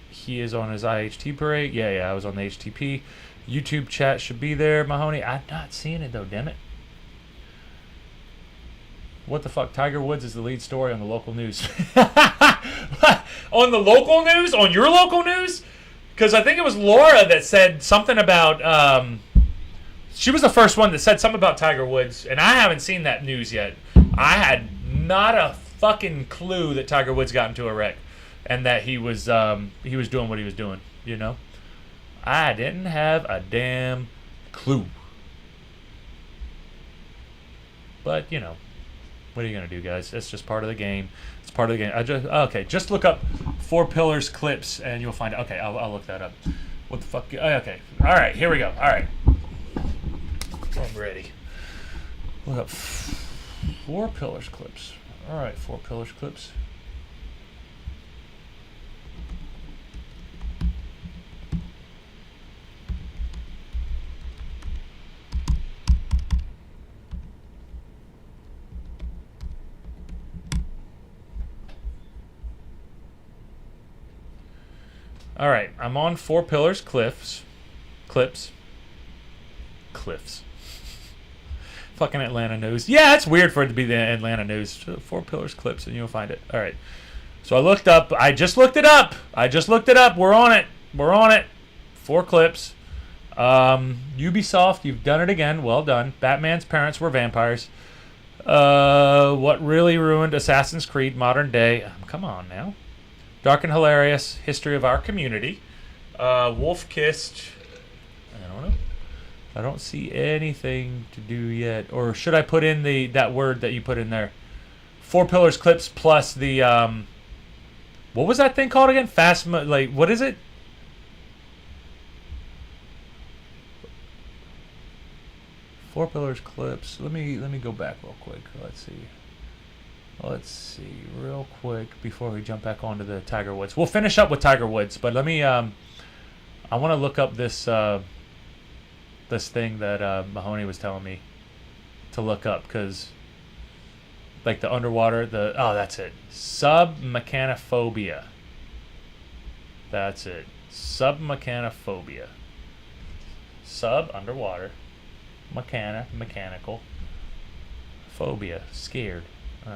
He is on his IHT parade. Yeah, I was on the HTP. YouTube chat should be there, Mahoney. I'm not seeing it though, damn it. What the fuck? Tiger Woods is the lead story on the local news. On the local news? On your local news? Because I think it was Laura that said something about... she was the first one that said something about Tiger Woods, and I haven't seen that news yet. I had not a fucking clue that Tiger Woods got into a wreck, and that he was doing what he was doing, you know? I didn't have a damn clue. But, you know, what are you going to do, guys? It's just part of the game. It's part of the game. Just look up 4 Pillars clips, and you'll find it. Okay, I'll look that up. What the fuck? Okay. All right, here we go. All right. I'm ready. Look up 4 Pillars clips. All right, 4 Pillars clips. All right, I'm on 4 Pillars clips. Fucking Atlanta news. Yeah, it's weird for it to be the Atlanta news. 4 Pillars clips, and you'll find it. All right. So I just looked it up. We're on it. 4 clips. Ubisoft, you've done it again. Well done. Batman's parents were vampires. What really ruined Assassin's Creed modern day? Come on now. Dark and Hilarious, History of Our Community. Wolf Kissed. I don't know. I don't see anything to do yet. Or should I put in that word that you put in there? 4 Pillars clips plus the what was that thing called again? What is it? Four Pillars clips. Let me go back real quick. Let's see real quick before we jump back onto the Tiger Woods. We'll finish up with Tiger Woods, but let me I want to look up this this thing that Mahoney was telling me to look up, because like the underwater, that's it. Mechanophobia. That's it. Mechanophobia. Underwater. Mechanical. Phobia. Scared. All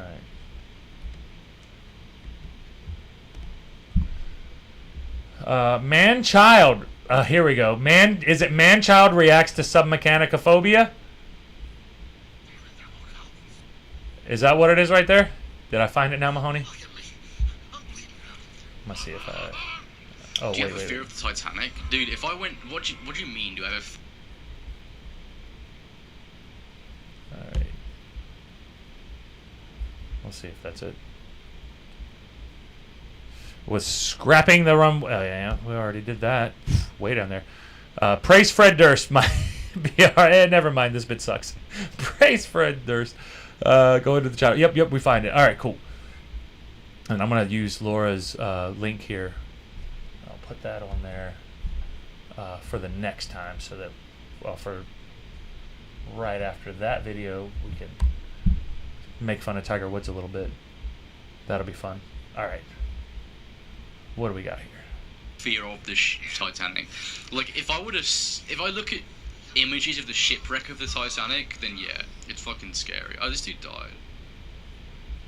right. Man-child. Here we go. Is it man-child reacts to submechanicophobia? Is that what it is right there? Did I find it now, Mahoney? Let's see if I... Oh, do you wait, have a fear of the Titanic? Dude, if I went... What do you mean, do I have Alright. We'll see if that's it. Was scrapping the runway... Oh, yeah, we already did that. Way down there. Praise Fred Durst. My BR... never mind, this bit sucks. Praise Fred Durst. Go into the chat. Yep, we find it. Alright, cool. And I'm going to use Laura's link here. I'll put that on there for the next time so that, well, for right after that video, we can make fun of Tiger Woods a little bit. That'll be fun. All right. What do we got here? fear of the Titanic? Like, if I look at images of the shipwreck of the Titanic, then yeah, it's fucking scary. Oh, this dude died.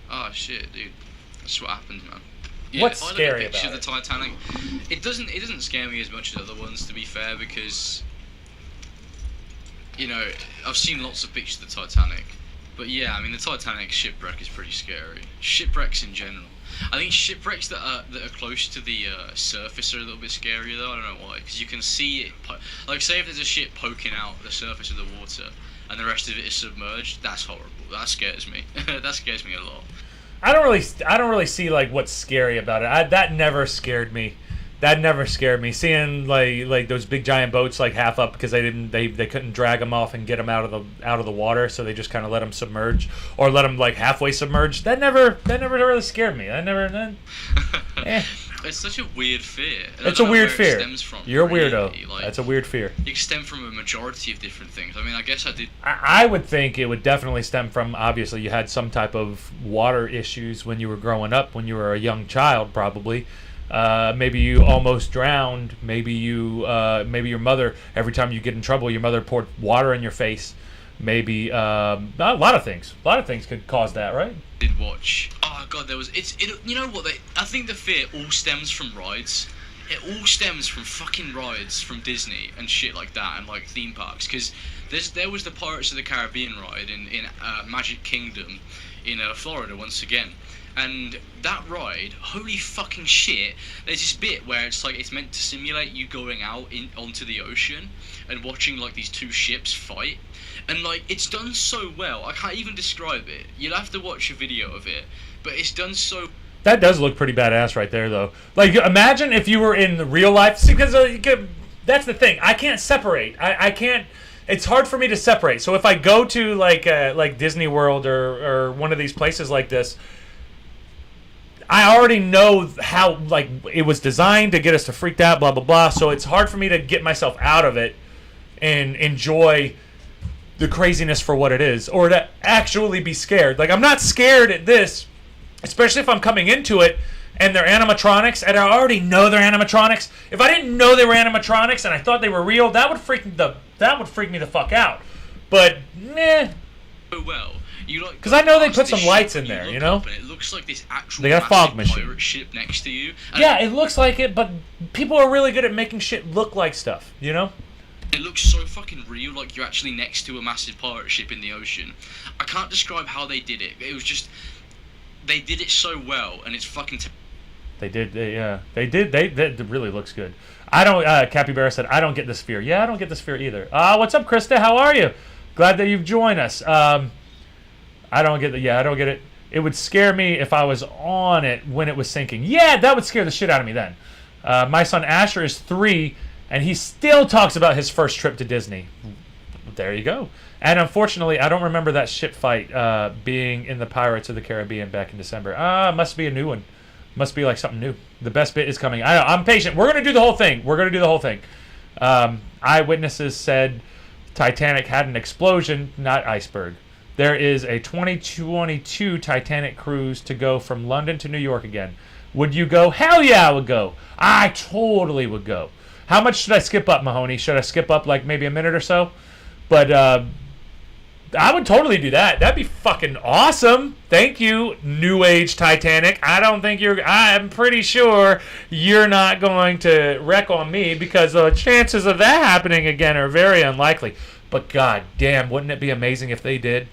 Oh shit, dude. That's what happened, man. Yeah, What's if I scary look at pictures about of the Titanic, it doesn't scare me as much as other ones, to be fair, because, you know, I've seen lots of pictures of the Titanic. But yeah, I mean, the Titanic shipwreck is pretty scary. Shipwrecks in general. I think shipwrecks that are close to the surface are a little bit scarier, though. I don't know why, because you can see it. Like, say if there's a ship poking out the surface of the water, and the rest of it is submerged. That's horrible. That scares me. That scares me a lot. I don't really see like what's scary about it. That never scared me. That never scared me. Seeing like those big giant boats like half up because they couldn't drag them off and get them out of the water, so they just kind of let them submerge or let them like halfway submerged. That never really scared me. It's such a weird fear. It's a weird fear. It stems from, You're a really. weirdo. Like, that's a weird fear. It stem from a majority of different things. I mean, I guess I did. I would think it would definitely stem from, obviously, you had some type of water issues when you were growing up, when you were a young child, probably. Maybe you almost drowned. Maybe your mother, every time you get in trouble, your mother poured water in your face. Maybe a lot of things. A lot of things could cause that, right? Did watch. Oh god, you know what? I think the fear all stems from rides. It all stems from fucking rides from Disney and shit like that, and like theme parks. Because there was the Pirates of the Caribbean ride in Magic Kingdom in Florida once again. And that ride, holy fucking shit, there's this bit where it's like it's meant to simulate you going out onto the ocean and watching like these two ships fight. And like it's done so well, I can't even describe it. You'll have to watch a video of it, but it's done so. That does look pretty badass right there, though. Like, imagine if you were in the real life. See, because that's the thing. I can't separate. I can't. It's hard for me to separate. So if I go to like Disney World or one of these places like this, I already know how like it was designed to get us to freaked out, blah blah blah. So it's hard for me to get myself out of it and enjoy the craziness for what it is, or to actually be scared. Like, I'm not scared at this, especially if I'm coming into it and they're animatronics and I already know they're animatronics. If I didn't know they were animatronics and I thought they were real, that would freak me the fuck out. But meh. Oh well. Because I know they put some lights in there, you know? And it looks like this actual they got a fog machine. pirate ship next to you. Yeah, it looks like it, but people are really good at making shit look like stuff, you know? It looks so fucking real, like you're actually next to a massive pirate ship in the ocean. I can't describe how they did it. It was just, they did it so well, and it's fucking. They did. It really looks good. I don't. Capybara said, "I don't get this fear." Yeah, I don't get this fear either. What's up, Krista? How are you? Glad that you've joined us. I don't get it. Yeah, I don't get it. It would scare me if I was on it when it was sinking. Yeah, that would scare the shit out of me then. My son Asher is 3. And he still talks about his first trip to Disney. There you go. And unfortunately, I don't remember that ship fight being in the Pirates of the Caribbean back in December. Must be a new one. Must be like something new. The best bit is coming. I'm patient. We're going to do the whole thing. Eyewitnesses said Titanic had an explosion, not iceberg. There is a 2022 Titanic cruise to go from London to New York again. Would you go? Hell yeah, I would go. I totally would go. How much should I skip up, Mahoney? Should I skip up like maybe a minute or so? But I would totally do that. That'd be fucking awesome. Thank you, New Age Titanic. I'm pretty sure you're not going to wreck on me because the chances of that happening again are very unlikely. But god damn, wouldn't it be amazing if they did?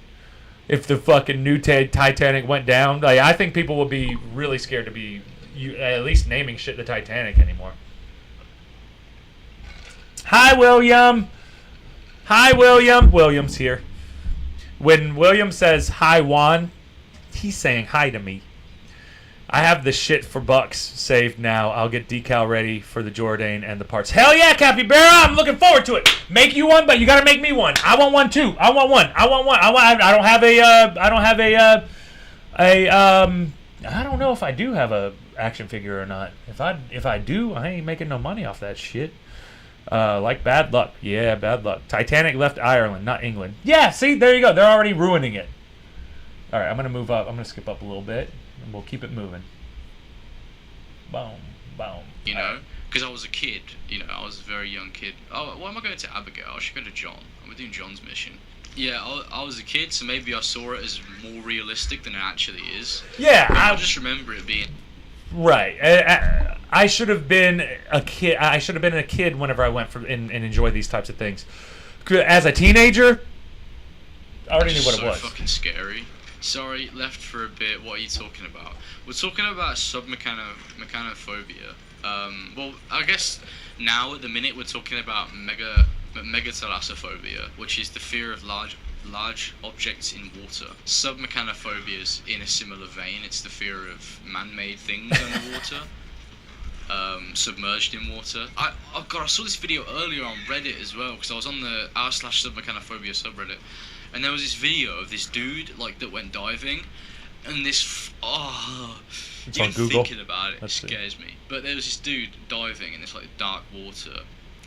If the fucking new Titanic went down? Like, I think people would be really scared to be you at least naming shit the Titanic anymore. Hi, William. Hi, William. William's here. When William says hi, Juan, he's saying hi to me. I have the shit for bucks saved now. I'll get decal ready for the Jordane and the parts. Hell yeah, Capybara! I'm looking forward to it. Make you one, but you gotta make me one. I want one too. I want one. I want one. I don't have I don't know if I do have a action figure or not. If I do, I ain't making no money off that shit. Like bad luck. Yeah, bad luck. Titanic left Ireland, not England. Yeah, see, there you go. They're already ruining it. All right, I'm gonna move up. I'm gonna skip up a little bit. And we'll keep it moving. Boom, boom. You know, because I was a kid. You know, I was a very young kid. Oh, why am I going to Abigail? I should go to John. I'm doing John's mission. Yeah, I was a kid, so maybe I saw it as more realistic than it actually is. Yeah, I just remember it being. Right. I should have been a kid. I should have been a kid whenever I went and enjoyed these types of things. As a teenager, I already knew what it was. So fucking scary. Sorry, left for a bit. What are you talking about? We're talking about mechanophobia. Well, I guess now at the minute we're talking about megathalassophobia, which is the fear of large objects in water. Submechanophobia is in a similar vein. It's the fear of man-made things underwater, submerged in water. Oh god, I saw this video earlier on Reddit as well, because I was on the r/submechanophobia subreddit. And there was this video of this dude that went diving, and this it's even on Google. Thinking about it scares me. But there was this dude diving in this dark water,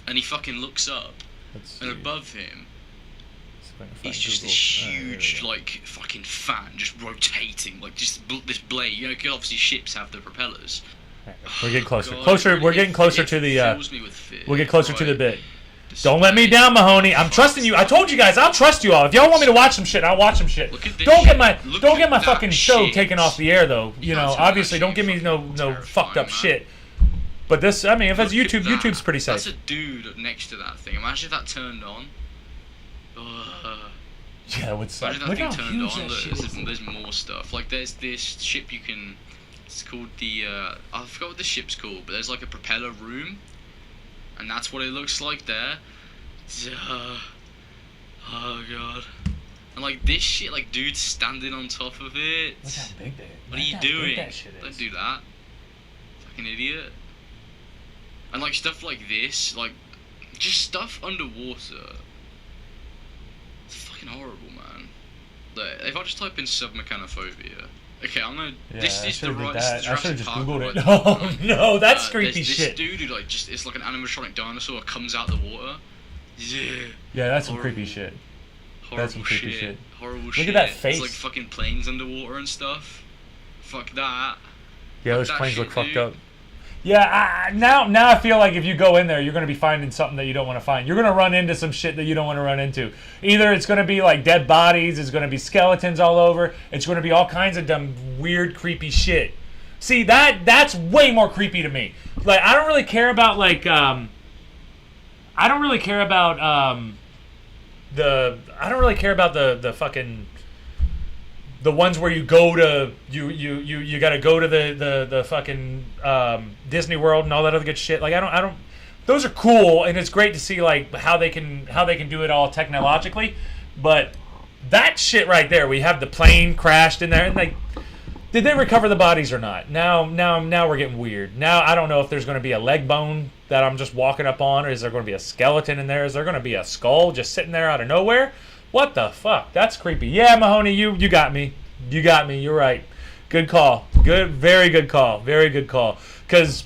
and he fucking looks up, and above him, it's just this huge fucking fan just rotating, just this blade. You know, 'cause obviously ships have the propellers. We're getting closer. God, we're getting closer to the. Fills me with fear. We'll get closer to the bit. Don't let me down, Mahoney. I'm trusting you. I told you guys, I'll trust you all. If y'all want me to watch some shit, I'll watch some shit. Don't get my fucking show taken off the air, though. You know, obviously, don't give me no fucked up shit. But this, I mean, if it's YouTube, YouTube's pretty safe. That's a dude next to that thing. Imagine if that turned on. Yeah, it would suck. Imagine that thing turned on. There's more stuff. There's this ship you can. It's called the. I forgot what the ship's called, but there's a propeller room. And that's what it looks like there. Oh god. And this shit, dudes standing on top of it. Look how big they are. What are you doing? Don't do that. Fucking idiot. And stuff like this, just stuff underwater. It's fucking horrible, man. If I just type in submechanophobia. Okay, I'm gonna. Yeah, this is the right. I should have just Googled it. Oh no, that's creepy shit. This dude who it's like an animatronic dinosaur comes out the water. Yeah, that's some creepy shit. That's some creepy shit. Horrible shit. Look at that face. It's fucking planes underwater and stuff. Fuck that. Yeah, those planes look fucked up. Yeah, now I feel like if you go in there, you're going to be finding something that you don't want to find. You're going to run into some shit that you don't want to run into. Either it's going to be dead bodies, it's going to be skeletons all over, it's going to be all kinds of dumb, weird, creepy shit. See, that's way more creepy to me. I don't really care about the fucking the ones where you go to you got to go to the fucking Disney World and all that other good shit. I don't. Those are cool, and it's great to see how they can do it all technologically. But that shit right there, we have the plane crashed in there, and did they recover the bodies or not? Now we're getting weird. Now I don't know if there's going to be a leg bone that I'm just walking up on, or is there going to be a skeleton in there? Is there going to be a skull just sitting there out of nowhere? What the fuck? That's creepy. Yeah, Mahoney, you got me. You got me. You're right. Good call. Good, very good call. Very good call. Because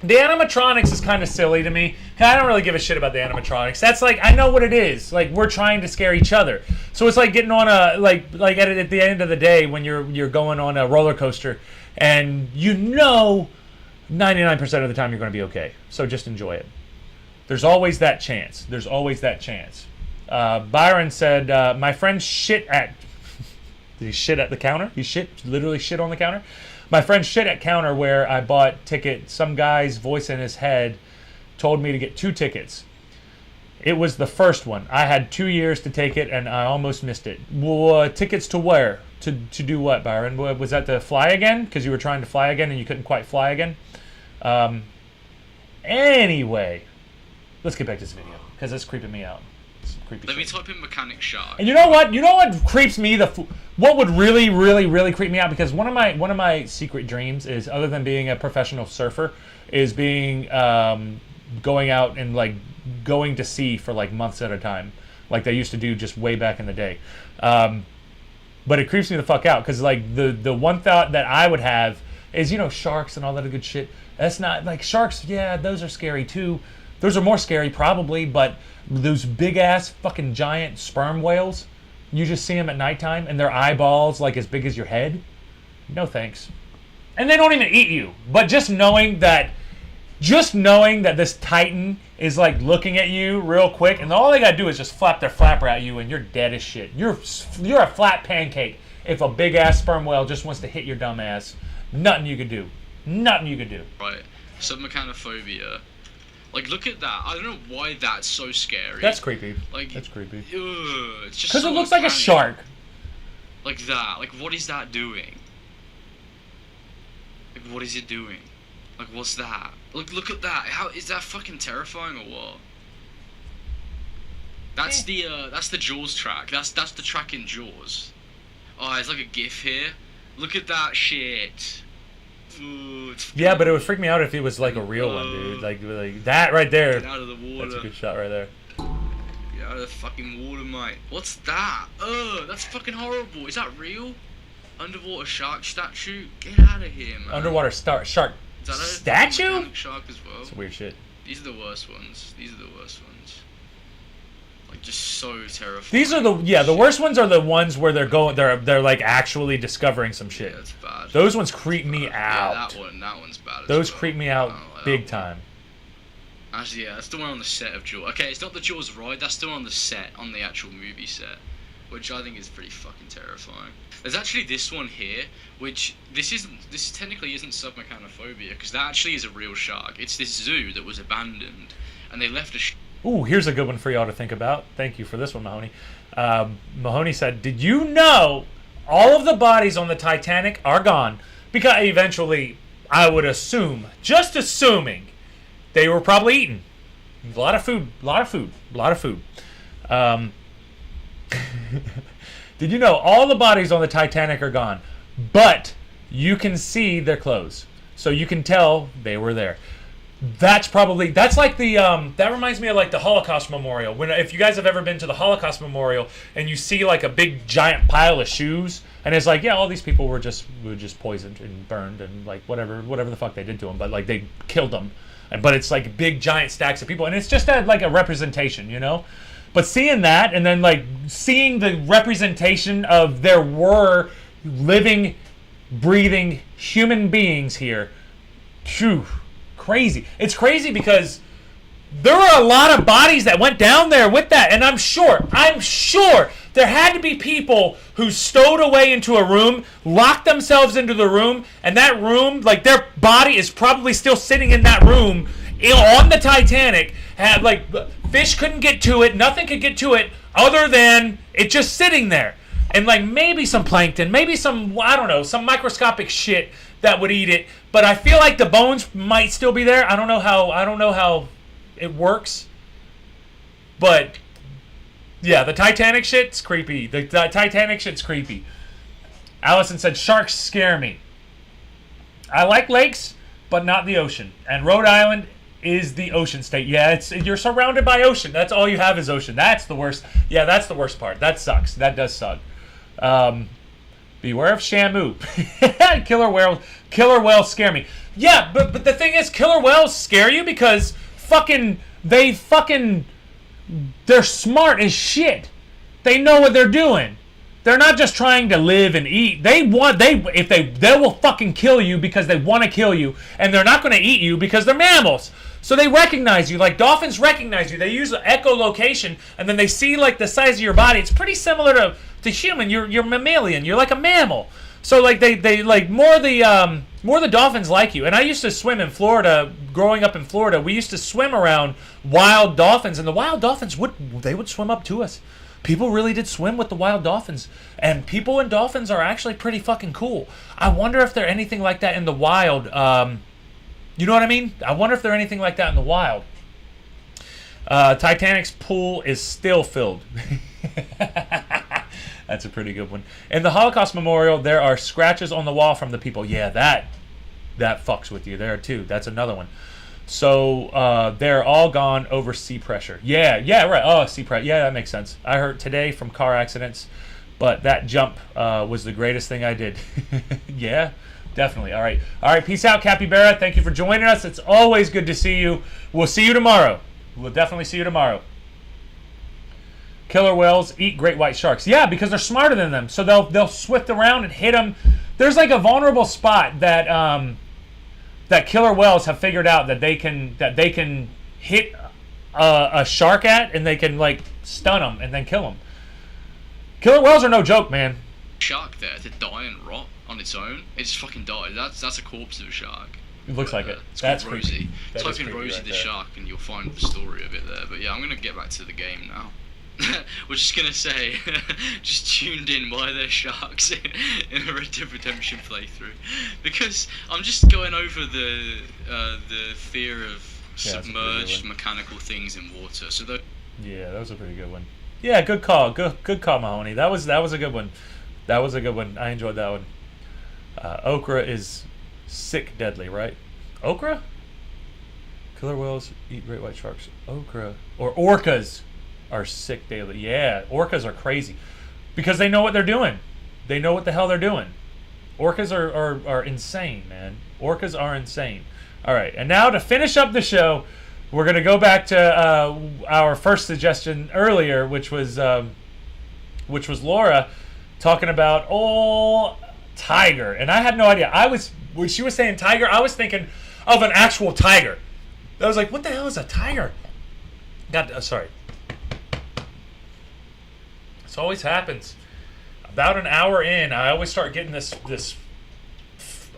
the animatronics is kind of silly to me. I don't really give a shit about the animatronics. That's I know what it is. We're trying to scare each other. So it's like getting on a at the end of the day when you're going on a roller coaster, and 99% of the time you're going to be okay. So just enjoy it. There's always that chance. There's always that chance. Byron said, my friend shit at... Did he shit at the counter? He literally shit on the counter? My friend shit at counter where I bought ticket. Some guy's voice in his head told me to get 2 tickets. It was the first one. I had 2 years to take it, and I almost missed it. Well, tickets to where? To do what, Byron? Was that to fly again? Because you were trying to fly again and you couldn't quite fly again? Anyway, let's get back to this video because it's creeping me out. Let me type in mechanic shark. And you know what? You know what creeps me? What would really, really, really creep me out? Because one of my secret dreams is, other than being a professional surfer, is being going out and like going to sea for like months at a time, like they used to do just way back in the day. But it creeps me the fuck out because like the one thought that I would have is, you know, sharks and all that good shit. That's not like sharks. Yeah, those are scary too. Those are more scary probably, but those big ass fucking giant sperm whales, you just see them at nighttime and their eyeballs like as big as your head. No thanks. And they don't even eat you, but just knowing that this titan is like looking at you real quick, and all they gotta do is just flap their flapper at you, and you're dead as shit. You're a flat pancake if a big ass sperm whale just wants to hit your dumb ass. Nothing you could do. Nothing you could do. Right. Mechanophobia. Like, look at that. I don't know why that's so scary. That's creepy. Like, that's creepy. It's just because it looks like a shark. Like that. Like, what is that doing? Like, what is it doing? Like, what's that? Look at that. How is that fucking terrifying or what? That's the Jaws track. That's the track in Jaws. Oh, it's like a GIF here. Look at that shit. Ooh, yeah, but it would freak me out if it was like a real one, dude. Like that right there. Get out of the water. That's a good shot right there. Get out of the fucking water, mate. What's that? That's fucking horrible. Is that real? Underwater shark statue? Get out of here, man. Underwater shark Is that a statue? mechanic shark as well? That's weird shit. These are the worst ones. Like, just so terrifying. These are the worst ones are the ones where they're like actually discovering some shit. Yeah, that's bad. Those ones creep me out. Yeah, that one's bad. Those creep me out big time. Actually, yeah, that's the one on the set of Jaws. Okay, it's not the Jaws ride. That's the one on the set, on the actual movie set, which I think is pretty fucking terrifying. There's actually this one here, which this technically isn't submechanophobia because that actually is a real shark. It's this zoo that was abandoned, and they left a. Ooh, here's a good one for y'all to think about. Thank you for this one, Mahoney. Mahoney said, "Did you know all of the bodies on the Titanic are gone?" Because eventually, I would assume, just assuming, they were probably eaten. A lot of food. Did you know all the bodies on the Titanic are gone, but you can see their clothes, so you can tell they were there. That's like the that reminds me of like the Holocaust Memorial. If you guys have ever been to the Holocaust Memorial and you see like a big giant pile of shoes, and it's like, yeah, all these people were just poisoned and burned and like whatever the fuck they did to them, but like they killed them. But it's like big giant stacks of people, and it's just like a representation, you know. But seeing that, and then like seeing the representation of there were living, breathing human beings here, phew. Crazy. It's crazy because there were a lot of bodies that went down there with that, and I'm sure there had to be people who stowed away into a room, locked themselves into the room, and that room, like their body is probably still sitting in that room on the Titanic. Had like fish couldn't get to it, nothing could get to it other than it just sitting there, and like maybe some plankton, maybe some, I don't know, some microscopic shit that would eat it. But I feel like the bones might still be there. I don't know how it works. But yeah, the Titanic shit's creepy. The Titanic shit's creepy. Allison said, "Sharks scare me. I like lakes, but not the ocean. And Rhode Island is the ocean state." Yeah, you're surrounded by ocean. That's all you have is ocean. That's the worst. Yeah, that's the worst part. That sucks. That does suck. Beware of Shamu. Killer whales scare me. Yeah, but the thing is, killer whales scare you because they're smart as shit. They know what they're doing. They're not just trying to live and eat. They will fucking kill you because they want to kill you, and they're not going to eat you because they're mammals. So they recognize you, like dolphins recognize you. They use echolocation, and then they see like the size of your body. It's pretty similar to human. You're mammalian. You're like a mammal. So like they like more the dolphins like you. And I used to swim in Florida. Growing up in Florida, we used to swim around wild dolphins, and the wild dolphins would swim up to us. People really did swim with the wild dolphins, and people and dolphins are actually pretty fucking cool. I wonder if they're anything like that in the wild. You know what I mean? I wonder if they're anything like that in the wild. Titanic's pool is still filled. That's a pretty good one. In the Holocaust Memorial, there are scratches on the wall from the people. Yeah, that fucks with you there too. That's another one. So they're all gone over sea pressure. Yeah, right. Oh, sea pressure. Yeah, that makes sense. I heard today from car accidents, but that jump was the greatest thing I did. Yeah, definitely. All right. Peace out, Capybara. Thank you for joining us. It's always good to see you. We'll see you tomorrow. We'll definitely see you tomorrow. Killer whales eat great white sharks. Yeah, because they're smarter than them. So they'll swift around and hit them. There's like a vulnerable spot that that killer whales have figured out that they can hit a shark at, and they can like stun them and then kill them. Killer whales are no joke, man. Shark there to die and rot on its own. It just fucking died. That's a corpse of a shark. It looks like it. That's Rosie. Type in creepy Rosie right the there. shark and you'll find the story of it there. But yeah, I'm gonna get back to the game now. We're just gonna say, just tuned in why there's sharks in a Red Dead Redemption playthrough, because I'm just going over the fear of submerged mechanical things in water. So yeah, that was a pretty good one. Yeah, good call, good call, Mahoney. That was a good one. That was a good one. I enjoyed that one. Okra is sick, deadly, right? Okra? Killer whales eat great white sharks. Okra or orcas are sick daily. Yeah, orcas are crazy because they know what they're doing. They know what the hell they're doing. Orcas are insane, man. Orcas are insane. All right, and now to finish up the show, we're gonna go back to our first suggestion earlier, which was Laura talking about tiger, and I had no idea. When she was saying tiger, I was thinking of an actual tiger. I was like, what the hell is a tiger? Sorry. This always happens. About an hour in, I always start getting this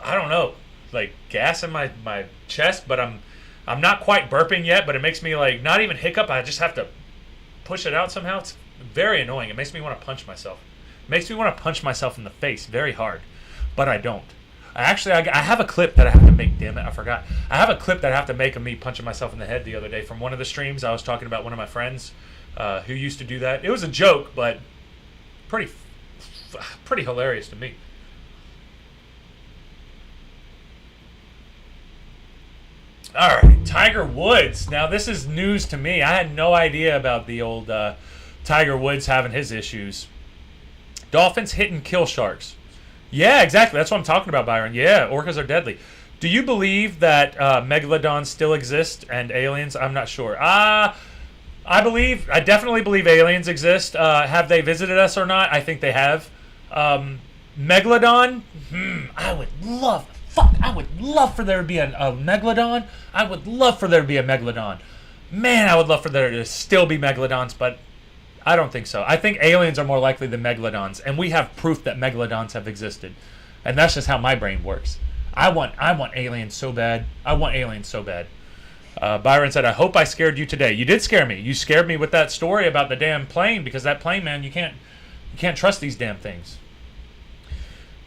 I don't know, like gas in my chest, but I'm not quite burping yet, but it makes me like not even hiccup. I just have to push it out somehow. It's very annoying. It makes me want to punch myself. It makes me want to punch myself in the face very hard, but I don't. I have a clip that I have to make. Damn it, I forgot. I have a clip that I have to make of me punching myself in the head the other day from one of the streams. I was talking about one of my friends who used to do that. It was a joke, but pretty hilarious to me. All right, Tiger Woods. Now, this is news to me. I had no idea about the old Tiger Woods having his issues. Dolphins hit and kill sharks. Yeah, exactly. That's what I'm talking about, Byron. Yeah, orcas are deadly. Do you believe that megalodons still exist and aliens? I'm not sure. I definitely believe aliens exist. Have they visited us or not? I think they have. Megalodon? I would love for there to be a megalodon. I would love for there to be a megalodon. Man, I would love for there to still be megalodons, but I don't think so. I think aliens are more likely than megalodons, and we have proof that megalodons have existed. And that's just how my brain works. I want aliens so bad. Byron said, I hope I scared you today. You did scare me. You scared me with that story about the damn plane, because that plane, man, you can't trust these damn things.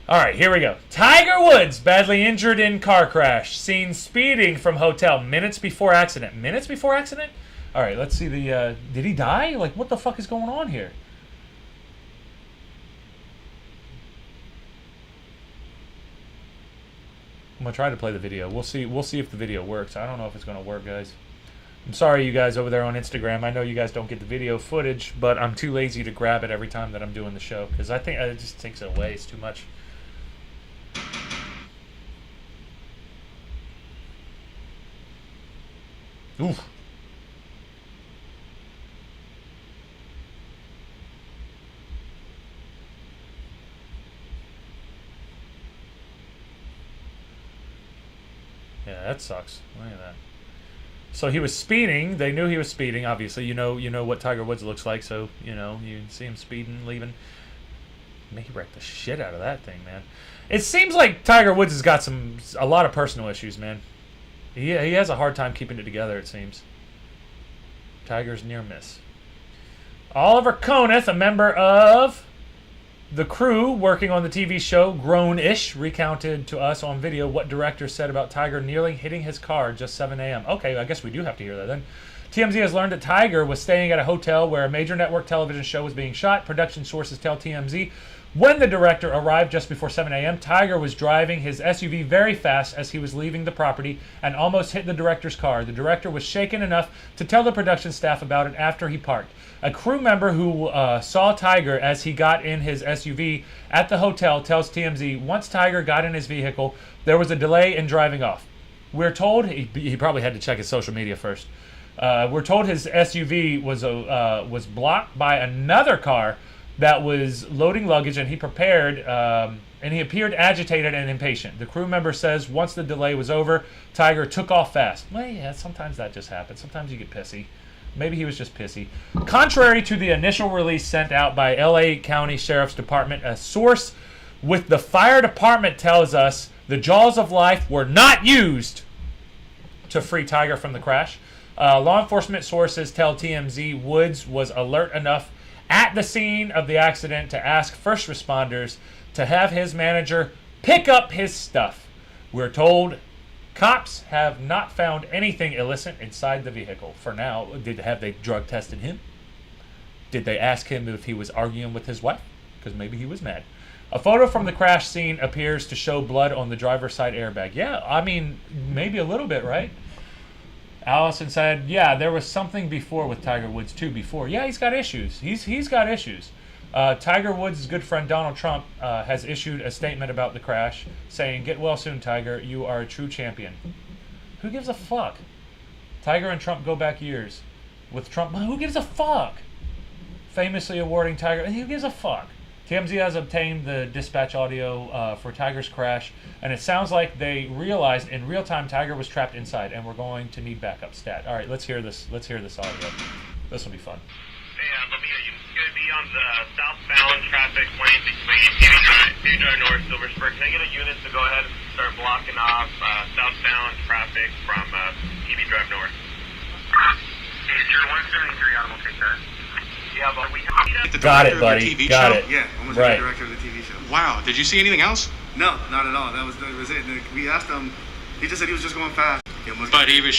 All right, here we go. Tiger Woods badly injured in car crash. Seen speeding from hotel minutes before accident. Minutes before accident? All right, let's see the... did he die? Like, what the fuck is going on here? I'm going to try to play the video. We'll see if the video works. I don't know if it's going to work, guys. I'm sorry, you guys over there on Instagram. I know you guys don't get the video footage, but I'm too lazy to grab it every time that I'm doing the show, because I think it just takes it away. It's too much. Oof. Yeah, that sucks. Look at that. So he was speeding. They knew he was speeding, obviously. You know what Tiger Woods looks like, so, you see him speeding, leaving. Man, he wrecked the shit out of that thing, man. It seems like Tiger Woods has got a lot of personal issues, man. He has a hard time keeping it together, it seems. Tiger's near miss. Oliver Coneth, a member of the crew working on the TV show Grown-ish, recounted to us on video what director said about Tiger nearly hitting his car just 7 a.m. Okay, I guess we do have to hear that then. TMZ has learned that Tiger was staying at a hotel where a major network television show was being shot. Production sources tell TMZ when the director arrived just before 7 a.m., Tiger was driving his SUV very fast as he was leaving the property and almost hit the director's car. The director was shaken enough to tell the production staff about it after he parked. A crew member who saw Tiger as he got in his SUV at the hotel tells TMZ once Tiger got in his vehicle, there was a delay in driving off. We're told he probably had to check his social media first. We're told his SUV was blocked by another car that was loading luggage, and he appeared agitated and impatient. The crew member says once the delay was over, Tiger took off fast. Well, yeah, sometimes that just happens. Sometimes you get pissy. Maybe he was just pissy. Contrary to the initial release sent out by LA County Sheriff's Department, a source with the fire department tells us the jaws of life were not used to free Tiger from the crash. Law enforcement sources tell TMZ Woods was alert enough at the scene of the accident to ask first responders to have his manager pick up his stuff. We're told cops have not found anything illicit inside the vehicle. For now, have they drug tested him? Did they ask him if he was arguing with his wife? Because maybe he was mad. A photo from the crash scene appears to show blood on the driver's side airbag. Yeah, I mean, maybe a little bit, right? Allison said, yeah, there was something before with Tiger Woods, too, before. Yeah, he's got issues. He's got issues. Tiger Woods' good friend Donald Trump has issued a statement about the crash, saying, get well soon, Tiger. You are a true champion. Who gives a fuck? Tiger and Trump go back years. With Trump, who gives a fuck? Famously awarding Tiger, who gives a fuck? TMZ has obtained the dispatch audio for Tiger's crash, and it sounds like they realized in real time Tiger was trapped inside, and we're going to need backup stat. All right, let's hear this. Let's hear this audio. This will be fun. Hey, Lamia, you're going to be on the southbound traffic lane between PB Drive North, Silversburg. Can I get a unit to go ahead and start blocking off southbound traffic from PB Drive North? Hey, you're 173 on, we'll take that. Yeah, but we have Got it, buddy. Got it. Yeah, almost right. the director of the TV show. Wow. Did you see anything else? No, not at all. That was it. We asked him. He just said he was just going fast. But he was